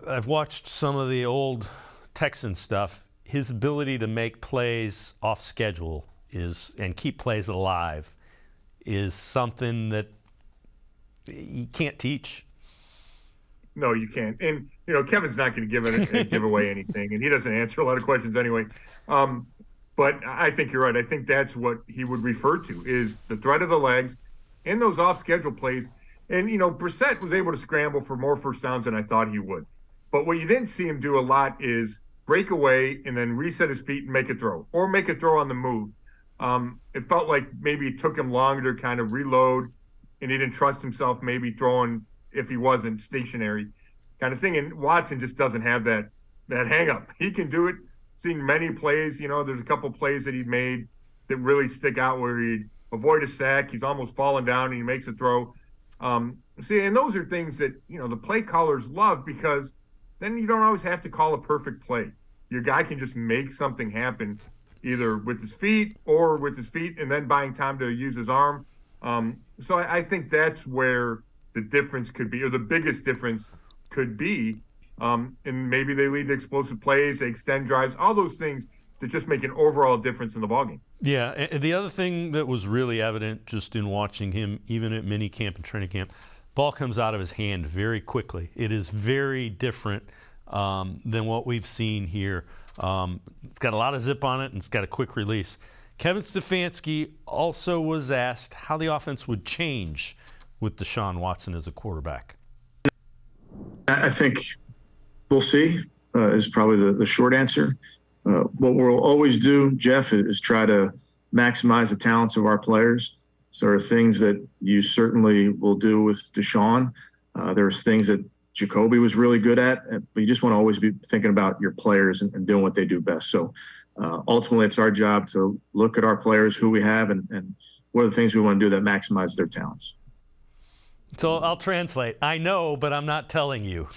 I've watched some of the old Texan stuff. His ability to make plays off schedule and keep plays alive is something that you can't teach. No, you can't. And Kevin's not going to give away anything, and he doesn't answer a lot of questions anyway. But I think you're right. I think that's what he would refer to is the threat of the legs and those off-schedule plays. And, Brissett was able to scramble for more first downs than I thought he would. But what you didn't see him do a lot is break away and then reset his feet and make a throw, or make a throw on the move. It felt like maybe it took him longer to kind of reload, and he didn't trust himself maybe throwing if he wasn't stationary kind of thing. And Watson just doesn't have that hang up. He can do it. Seen many plays, there's a couple plays that he made that really stick out where he'd avoid a sack. He's almost fallen down and he makes a throw. And those are things that, the play callers love, because then you don't always have to call a perfect play. Your guy can just make something happen either with his feet and then buying time to use his arm. So I think that's where the difference could be, or the biggest difference could be. And maybe they lead to explosive plays, they extend drives, all those things that just make an overall difference in the ballgame. Yeah, and the other thing that was really evident just in watching him, even at mini camp and training camp, ball comes out of his hand very quickly. It is very different than what we've seen here. It's got a lot of zip on it, and it's got a quick release. Kevin Stefanski also was asked how the offense would change with Deshaun Watson as a quarterback. I think we'll see is probably the short answer. What we'll always do, Jeff, is try to maximize the talents of our players. So there are things that you certainly will do with Deshaun. There's things that Jacoby was really good at, but you just want to always be thinking about your players and doing what they do best. So ultimately, it's our job to look at our players, who we have, and what are the things we want to do that maximize their talents. So I'll translate. I know, but I'm not telling you.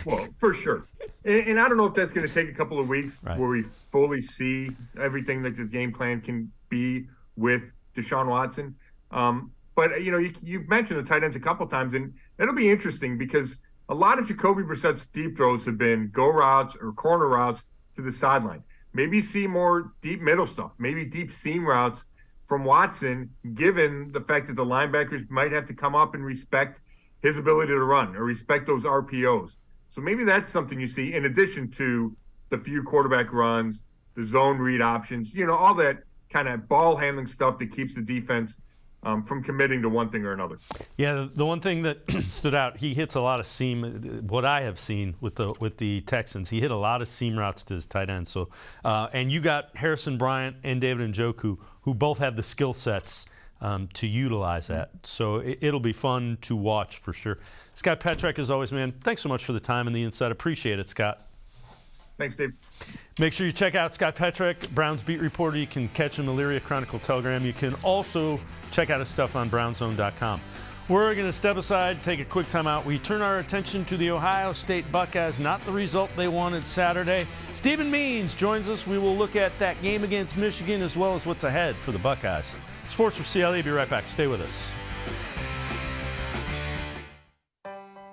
Well, for sure. And I don't know if that's going to take a couple of weeks where we fully see everything that the game plan can be with Deshaun Watson. But, you've mentioned the tight ends a couple times, and it'll be interesting because a lot of Jacoby Brissett's deep throws have been go routes or corner routes to the sideline. Maybe see more deep middle stuff, maybe deep seam routes from Watson, given the fact that the linebackers might have to come up and respect his ability to run or respect those RPOs. So maybe that's something you see in addition to the few quarterback runs, the zone read options, all that kind of ball handling stuff that keeps the defense from committing to one thing or another. Yeah, the one thing that stood out, he hits a lot of seam. What I have seen with the Texans, he hit a lot of seam routes to his tight ends. So, and you got Harrison Bryant and David Njoku, who both have the skill sets to utilize that. So it'll be fun to watch for sure. Scott Petrak, as always, man, thanks so much for the time and the insight. Appreciate it, Scott. Thanks, Dave. Make sure you check out Scott Petrak, Browns beat reporter. You can catch him in the Elyria Chronicle Telegram. You can also check out his stuff on brownzone.com. We're going to step aside, take a quick time out. We turn our attention to the Ohio State Buckeyes, not the result they wanted Saturday. Stephen Means joins us. We will look at that game against Michigan as well as what's ahead for the Buckeyes. Sports4CLE, be right back. Stay with us.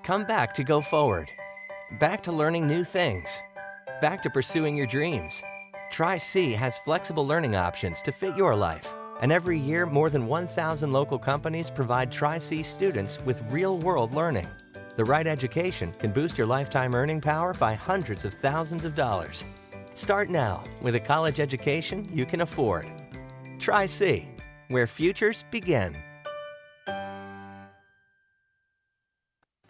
Come back to go forward. Back to learning new things. Back to pursuing your dreams. Tri-C has flexible learning options to fit your life. And every year, more than 1,000 local companies provide Tri-C students with real-world learning. The right education can boost your lifetime earning power by hundreds of thousands of dollars. Start now with a college education you can afford. Tri-C, where futures begin.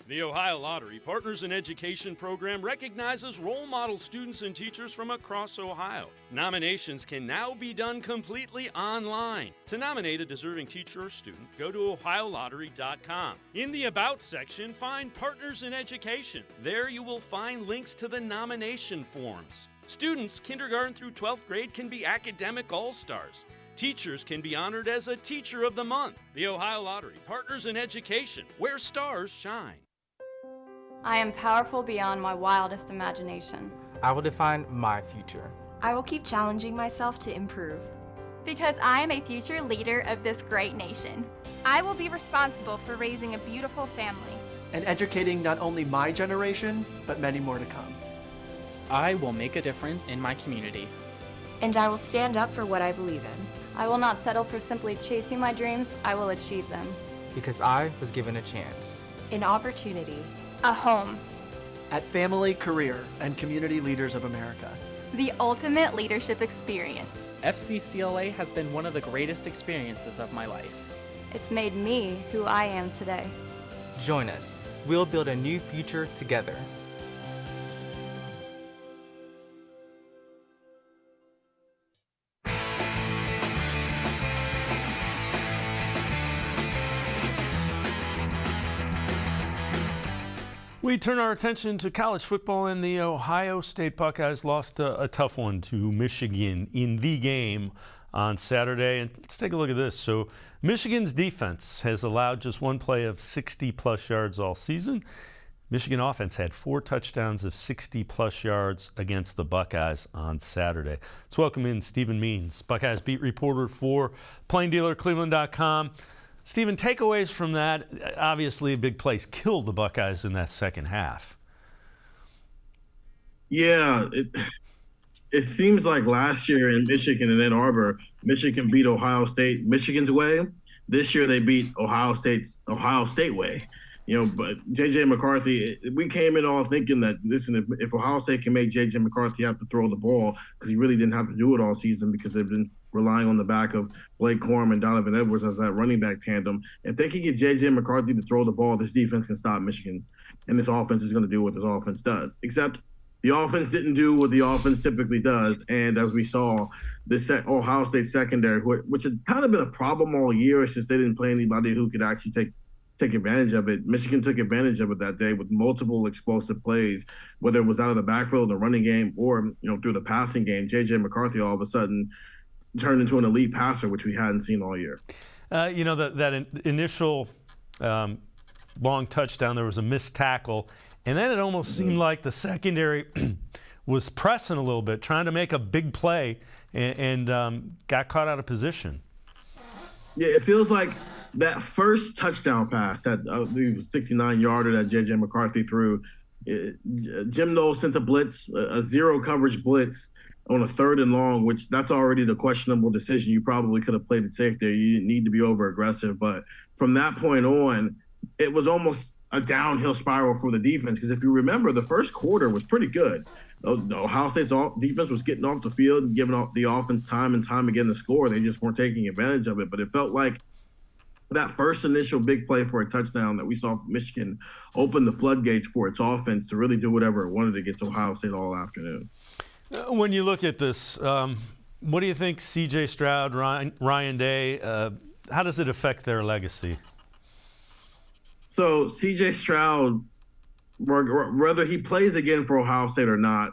The Ohio Lottery Partners in Education program recognizes role model students and teachers from across Ohio. Nominations can now be done completely online. To nominate a deserving teacher or student, go to ohiolottery.com. In the About section, find Partners in Education. There you will find links to the nomination forms. Students, kindergarten through 12th grade, can be academic all-stars. Teachers can be honored as a Teacher of the Month. The Ohio Lottery Partners in Education, where stars shine. I am powerful beyond my wildest imagination. I will define my future. I will keep challenging myself to improve. Because I am a future leader of this great nation. I will be responsible for raising a beautiful family. And educating not only my generation, but many more to come. I will make a difference in my community. And I will stand up for what I believe in. I will not settle for simply chasing my dreams. I will achieve them. Because I was given a chance. An opportunity. A home. at Family, Career, and Community Leaders of America. The ultimate leadership experience. FCCLA has been one of the greatest experiences of my life. It's made me who I am today. Join us. We'll build a new future together. We turn our attention to college football, and the Ohio State Buckeyes lost a tough one to Michigan in the game on Saturday. And let's take a look at this. So Michigan's defense has allowed just one play of 60-plus yards all season. Michigan offense had 4 touchdowns of 60-plus yards against the Buckeyes on Saturday. Let's welcome in Stephen Means, Buckeyes beat reporter for Plain Dealer, cleveland.com. Stephen, takeaways from that, obviously a big place killed the Buckeyes in that second half. Yeah, it seems like last year in Michigan and Ann Arbor, Michigan beat Ohio State Michigan's way. This year they beat Ohio State's Ohio State way. You know, but J.J. McCarthy, we came in all thinking that, listen, if Ohio State can make J.J. McCarthy have to throw the ball, because he really didn't have to do it all season because they've been relying on the back of Blake Corum and Donovan Edwards as that running back tandem. If they can get J.J. McCarthy to throw the ball, this defense can stop Michigan, and this offense is going to do what this offense does. Except the offense didn't do what the offense typically does, and as we saw, this Ohio State secondary, which had kind of been a problem all year, it's just they didn't play anybody who could actually take advantage of it. Michigan took advantage of it that day with multiple explosive plays, whether it was out of the backfield, the running game, or through the passing game. J.J. McCarthy all of a sudden turned into an elite passer, which we hadn't seen all year. That initial long touchdown, there was a missed tackle, and then it almost seemed like the secondary was pressing a little bit, trying to make a big play, and got caught out of position. Yeah, it feels like that first touchdown pass, that 69-yarder that J.J. McCarthy threw, Jim Knowles sent a blitz, a zero coverage blitz on a 3rd and long, which that's already the questionable decision. You probably could have played it safe there. You didn't need to be over aggressive. But from that point on, it was almost a downhill spiral for the defense. Because if you remember, the first quarter was pretty good. Ohio State's defense was getting off the field and giving the offense time and time again to score. They just weren't taking advantage of it. But it felt like that first initial big play for a touchdown that we saw from Michigan opened the floodgates for its offense to really do whatever it wanted against Ohio State all afternoon. When you look at this, what do you think C.J. Stroud, Ryan Day, how does it affect their legacy? So C.J. Stroud, whether he plays again for Ohio State or not,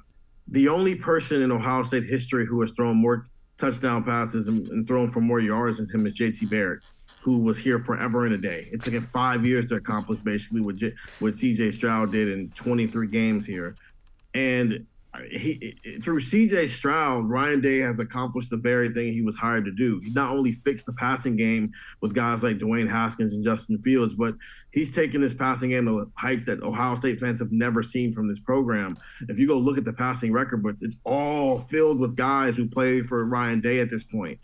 the only person in Ohio State history who has thrown more touchdown passes and thrown for more yards than him is J.T. Barrett, who was here forever and a day. It took him 5 years to accomplish basically what C.J. Stroud did in 23 games here. And through C.J. Stroud, Ryan Day has accomplished the very thing he was hired to do. He not only fixed the passing game with guys like Dwayne Haskins and Justin Fields, but he's taken this passing game to heights that Ohio State fans have never seen from this program. If you go look at the passing record, but it's all filled with guys who played for Ryan Day at this point,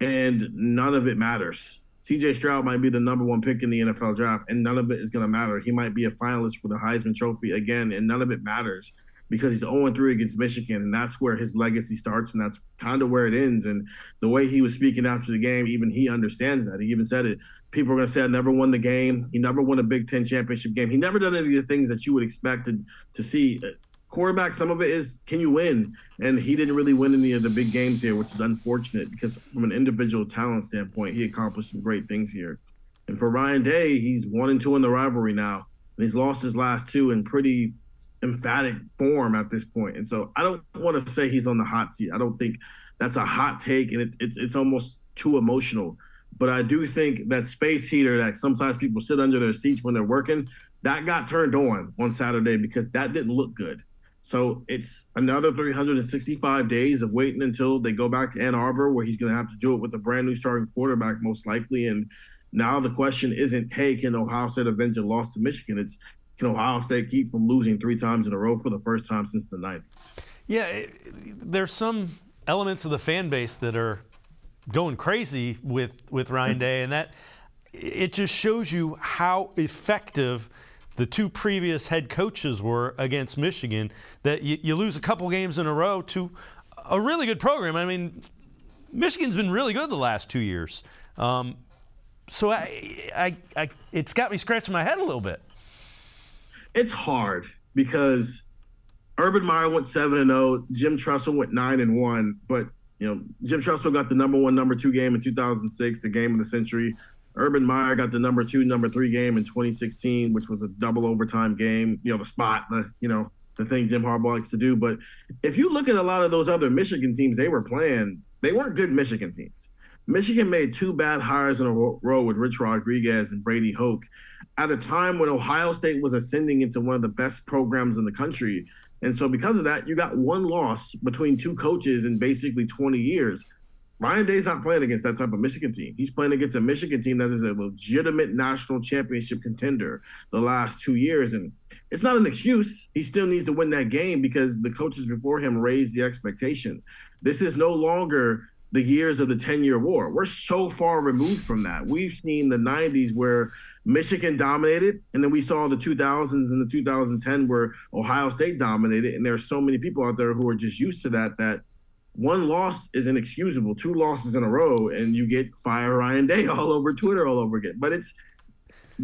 and none of it matters. C.J. Stroud might be the number 1 pick in the NFL draft, and none of it is going to matter. He might be a finalist for the Heisman Trophy again, and none of it matters because he's 0-3 against Michigan, and that's where his legacy starts, and that's kind of where it ends. And the way he was speaking after the game, even he understands that. He even said it. People are going to say, I never won the game. He never won a Big Ten championship game. He never done any of the things that you would expect to see. Quarterback, some of it is, can you win? And he didn't really win any of the big games here, which is unfortunate because from an individual talent standpoint, he accomplished some great things here. And for Ryan Day, he's 1-2 in the rivalry now, and he's lost his last 2 in pretty emphatic form at this point. And so I don't want to say he's on the hot seat. I don't think that's a hot take, and it's almost too emotional. But I do think that space heater that sometimes people sit under their seats when they're working, that got turned on Saturday because that didn't look good. So it's another 365 days of waiting until they go back to Ann Arbor, where he's going to have to do it with a brand new starting quarterback most likely. And now the question isn't, hey, can Ohio State avenge a loss to Michigan? It's, can Ohio State keep from losing 3 times in a row for the first time since the 90s? Yeah, there's some elements of the fan base that are going crazy with Ryan Day, and that it just shows you how effective the two previous head coaches were against Michigan, that you lose a couple games in a row to a really good program. I mean, Michigan's been really good the last 2 years. So it's got me scratching my head a little bit. It's hard because Urban Meyer went 7-0. Jim Tressel went 9-1. But Jim Tressel got the number 1, number 2 game in 2006, the game of the century. Urban Meyer got the number 2, number 3 game in 2016, which was a double overtime game. The spot, the thing Jim Harbaugh likes to do. But if you look at a lot of those other Michigan teams they were playing, they weren't good Michigan teams. Michigan made 2 bad hires in a row with Rich Rodriguez and Brady Hoke at a time when Ohio State was ascending into one of the best programs in the country. And so because of that, you got 1 loss between 2 coaches in basically 20 years. Ryan Day's not playing against that type of Michigan team. He's playing against a Michigan team that is a legitimate national championship contender the last 2 years. And it's not an excuse. He still needs to win that game because the coaches before him raised the expectation. This is no longer the years of the 10-year war. We're so far removed from that. We've seen the 90s where Michigan dominated, and then we saw the 2000s and the 2010 where Ohio State dominated, and there are so many people out there who are just used to that 1 loss is inexcusable. 2 losses in a row, and you get fire Ryan Day all over Twitter all over again. But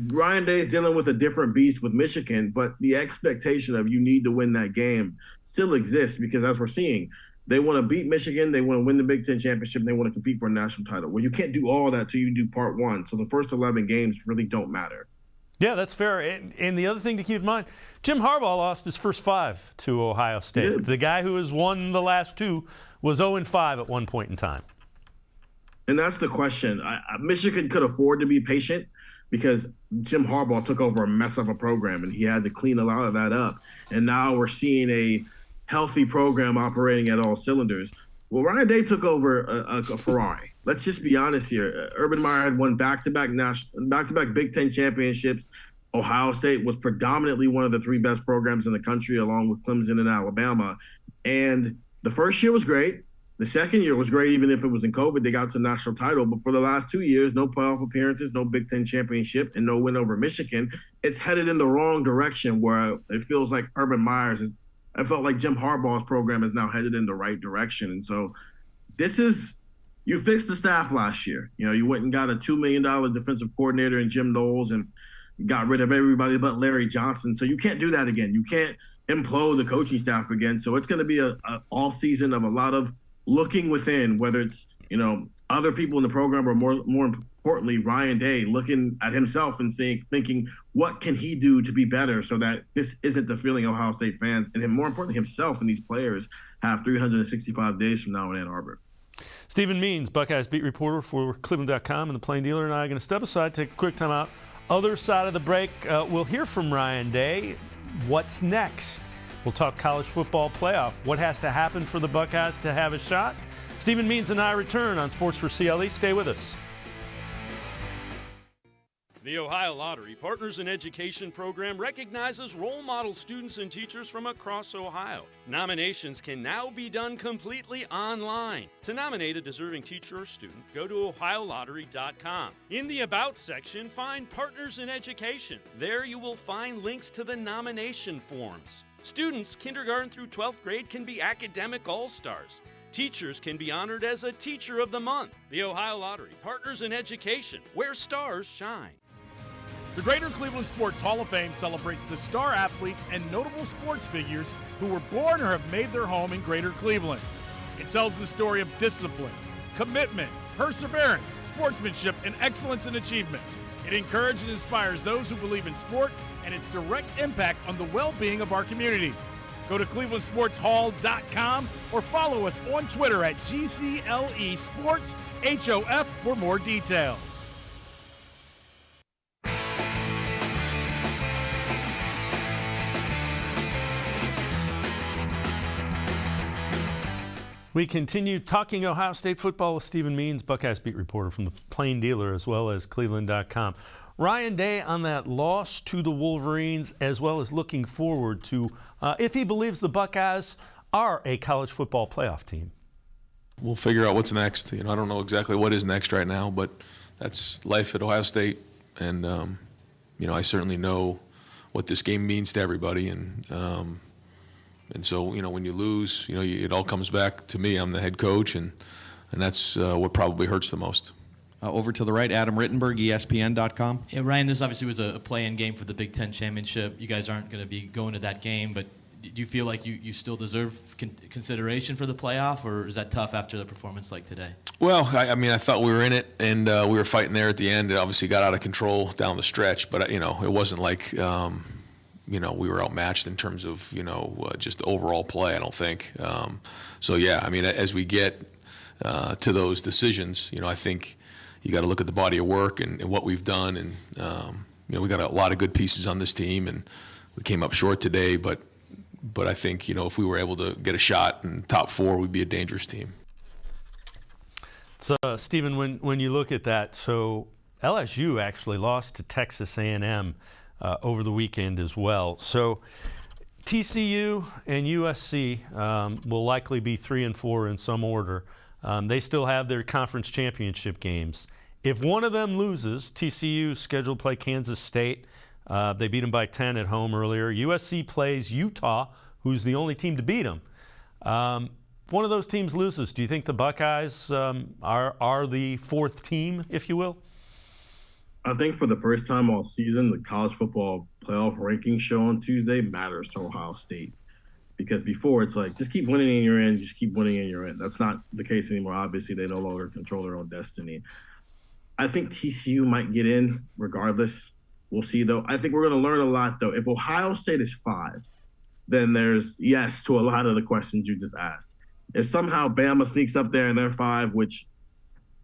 Ryan Day is dealing with a different beast with Michigan, but the expectation of you need to win that game still exists because as we're seeing, they want to beat Michigan, they want to win the Big Ten championship, and they want to compete for a national title. Well, you can't do all that till you do part 1. So the first 11 games really don't matter. Yeah, that's fair. And the other thing to keep in mind, Jim Harbaugh lost his first 5 to Ohio State. The guy who has won the last 2 was 0-5 at one point in time. And that's the question. Michigan could afford to be patient because Jim Harbaugh took over a mess of a program, and he had to clean a lot of that up. And now we're seeing a healthy program operating at all cylinders. Well, Ryan Day took over a Ferrari. Let's just be honest here. Urban Meyer had won back-to-back Big Ten championships. Ohio State was predominantly one of the 3 best programs in the country, along with Clemson and Alabama. And the first year was great. The second year was great, even if it was in COVID. They got to the national title. But for the last 2 years, no playoff appearances, no Big Ten championship, and no win over Michigan. It's headed in the wrong direction where it feels like Urban Meyer's is. I felt like Jim Harbaugh's program is now headed in the right direction. And so you fixed the staff last year. You went and got a $2 million defensive coordinator in Jim Knowles and got rid of everybody but Larry Johnson. So you can't do that again. You can't implode the coaching staff again. So it's going to be a off season of a lot of looking within, whether it's, other people in the program or more importantly, Ryan Day looking at himself and thinking, what can he do to be better so that this isn't the feeling Ohio State fans and more importantly himself and these players have 365 days from now in Ann Arbor. Stephen Means, Buckeyes beat reporter for cleveland.com and the Plain Dealer, and I are going to step aside, take a quick time out. Other side of the break, we'll hear from Ryan Day. What's next? We'll talk college football playoff. What has to happen for the Buckeyes to have a shot? Stephen Means and I return on Sports4CLE. Stay with us. The Ohio Lottery Partners in Education program recognizes role model students and teachers from across Ohio. Nominations can now be done completely online. To nominate a deserving teacher or student, go to ohiolottery.com. In the About section, find Partners in Education. There you will find links to the nomination forms. Students, kindergarten through 12th grade, can be academic all-stars. Teachers can be honored as a Teacher of the Month. The Ohio Lottery, Partners in Education, where stars shine. The Greater Cleveland Sports Hall of Fame celebrates the star athletes and notable sports figures who were born or have made their home in Greater Cleveland. It tells the story of discipline, commitment, perseverance, sportsmanship, and excellence in achievement. It encourages and inspires those who believe in sport and its direct impact on the well-being of our community. Go to clevelandsportshall.com or follow us on Twitter at GCLE Sports HOF for more details. We continue talking Ohio State football with Stephen Means, Buckeyes beat reporter from the Plain Dealer, as well as cleveland.com. Ryan Day on that loss to the Wolverines, as well as looking forward to if he believes the Buckeyes are a college football playoff team. We'll figure out what's next. I don't know exactly what is next right now, but that's life at Ohio State. And, I certainly know what this game means to everybody. And so, when you lose, it all comes back to me. I'm the head coach, and that's what probably hurts the most. Over to the right, Adam Rittenberg, ESPN.com. Yeah, Ryan, this obviously was a play-in game for the Big Ten Championship. You guys aren't going to be going to that game, but do you feel like you still deserve consideration for the playoff, or is that tough after the performance like today? Well, I thought we were in it, and we were fighting there at the end. It obviously got out of control down the stretch, but, it wasn't like, we were outmatched in terms of, just overall play, I don't think. As we get to those decisions, I think you got to look at the body of work and what we've done. And, we got a lot of good pieces on this team, and we came up short today, but I think, if we were able to get a shot in top 4, we'd be a dangerous team. So, Stephen, when you look at that, so LSU actually lost to Texas A&M over the weekend as well. So TCU and USC will likely be 3 and 4 in some order. They still have their conference championship games. If one of them loses, TCU scheduled to play Kansas State. They beat them by 10 at home earlier. USC plays Utah, who's the only team to beat them. If one of those teams loses, do you think the Buckeyes are the 4th team, if you will? I think for the first time all season, the college football playoff ranking show on Tuesday matters to Ohio State. Because before, it's like, just keep winning and you're in, just keep winning and you're in. That's not the case anymore. Obviously, they no longer control their own destiny. I think TCU might get in regardless. We'll see, though. I think we're going to learn a lot, though. If Ohio State is 5, then there's yes to a lot of the questions you just asked. If somehow Bama sneaks up there and they're 5, which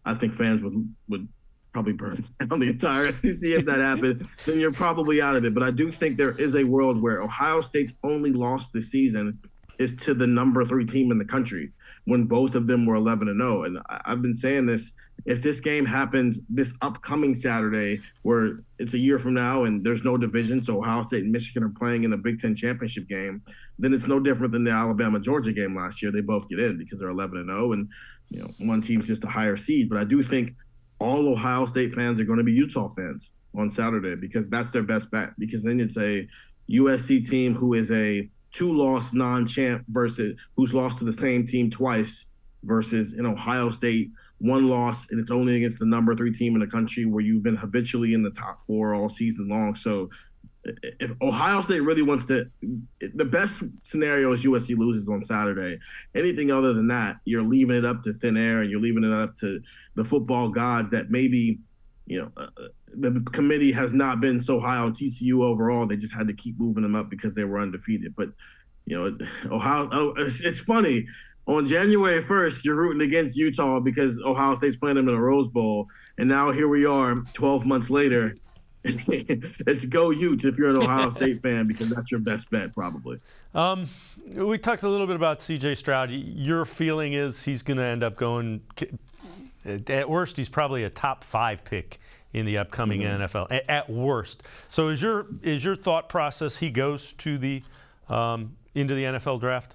I think fans would probably burn down the entire SEC if that happened, then you're probably out of it. But I do think there is a world where Ohio State's only loss this season is to the number 3 team in the country when both of them were 11-0. And I've been saying this, if this game happens this upcoming Saturday, where it's a year from now and there's no division, so Ohio State and Michigan are playing in the Big Ten championship game, then it's no different than the Alabama-Georgia game last year. They both get in because they're 11-0, and one team's just a higher seed. But I do think all Ohio State fans are going to be Utah fans on Saturday because that's their best bet. Because then it's a USC team who is a 2-loss non-champ versus who's lost to the same team twice versus an Ohio State 1 loss, and it's only against the number 3 team in the country where you've been habitually in the top 4 all season long. So if Ohio State really wants to, the best scenario is USC loses on Saturday. Anything other than that, you're leaving it up to thin air and you're leaving it up to the football gods that maybe, the committee has not been so high on TCU overall. They just had to keep moving them up because they were undefeated. But, it's funny. On January 1st, you're rooting against Utah because Ohio State's playing them in a Rose Bowl. And now here we are 12 months later. It's go Utes if you're an Ohio State fan because that's your best bet probably. We talked a little bit about C.J. Stroud. Your feeling is he's going to end up going – at worst, he's probably a top 5 pick in the upcoming NFL. At worst. So is your thought process he goes to the into the NFL draft?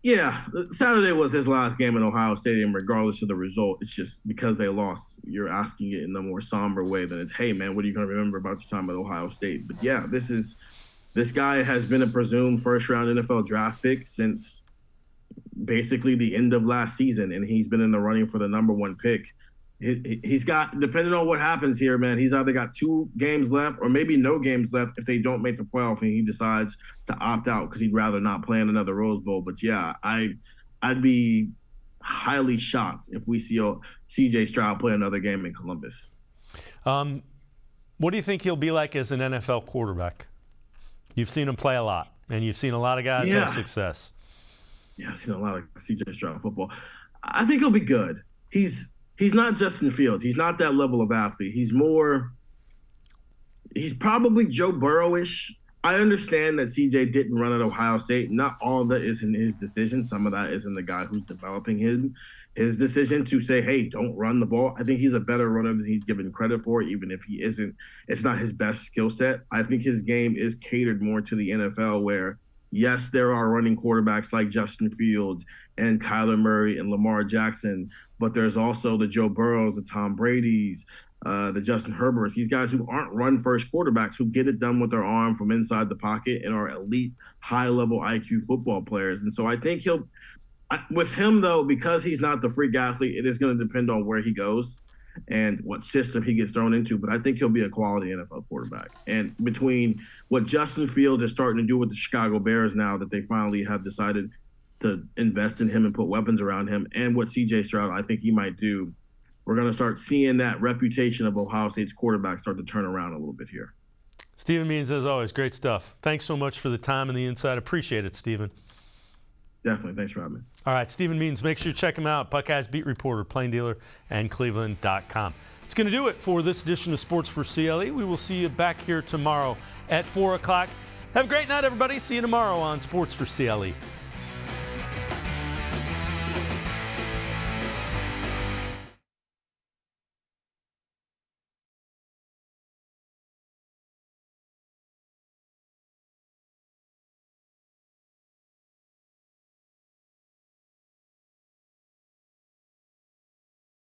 Yeah, Saturday was his last game in Ohio Stadium, regardless of the result. It's just because they lost, you're asking it in a more somber way than it's, hey, man, what are you going to remember about your time at Ohio State? But, yeah, this guy has been a presumed first-round NFL draft pick since basically the end of last season, and he's been in the running for the number 1 pick. He's got, depending on what happens here, man, he's either got 2 games left or maybe no games left if they don't make the playoff and he decides to opt out because he'd rather not play in another Rose Bowl. But, yeah, I'd be highly shocked if we see C.J. Stroud play another game in Columbus. What do you think he'll be like as an NFL quarterback? You've seen him play a lot, and you've seen a lot of guys have success. Yeah, I've seen a lot of C.J. Stroud football. I think he'll be good. He's not Justin Fields. He's not that level of athlete. He's probably Joe Burrow-ish. I understand that CJ didn't run at Ohio State. Not all of that is in his decision. Some of that is in the guy who's developing his decision to say, hey, don't run the ball. I think he's a better runner than he's given credit for, even if he isn't. It's not his best skill set. I think his game is catered more to the NFL where, yes, there are running quarterbacks like Justin Fields and Kyler Murray and Lamar Jackson, but there's also the Joe Burrows, the Tom Brady's, the Justin Herberts, these guys who aren't run-first quarterbacks, who get it done with their arm from inside the pocket and are elite, high-level IQ football players. And so I think with him, though, because he's not the freak athlete, it is going to depend on where he goes and what system he gets thrown into. But I think he'll be a quality NFL quarterback. And between what Justin Fields is starting to do with the Chicago Bears now that they finally have decided to invest in him and put weapons around him, and what C.J. Stroud I think he might do, we're going to start seeing that reputation of Ohio State's quarterback start to turn around a little bit here. Stephen Means, as always, great stuff. Thanks so much for the time and the insight. Appreciate it, Stephen. Definitely. Thanks for having me. All right, Stephen Means, make sure you check him out. Buckeyes beat reporter, plain dealer, and cleveland.com. It's going to do it for this edition of Sports for CLE. We will see you back here tomorrow at 4 o'clock. Have a great night, everybody. See you tomorrow on Sports for CLE.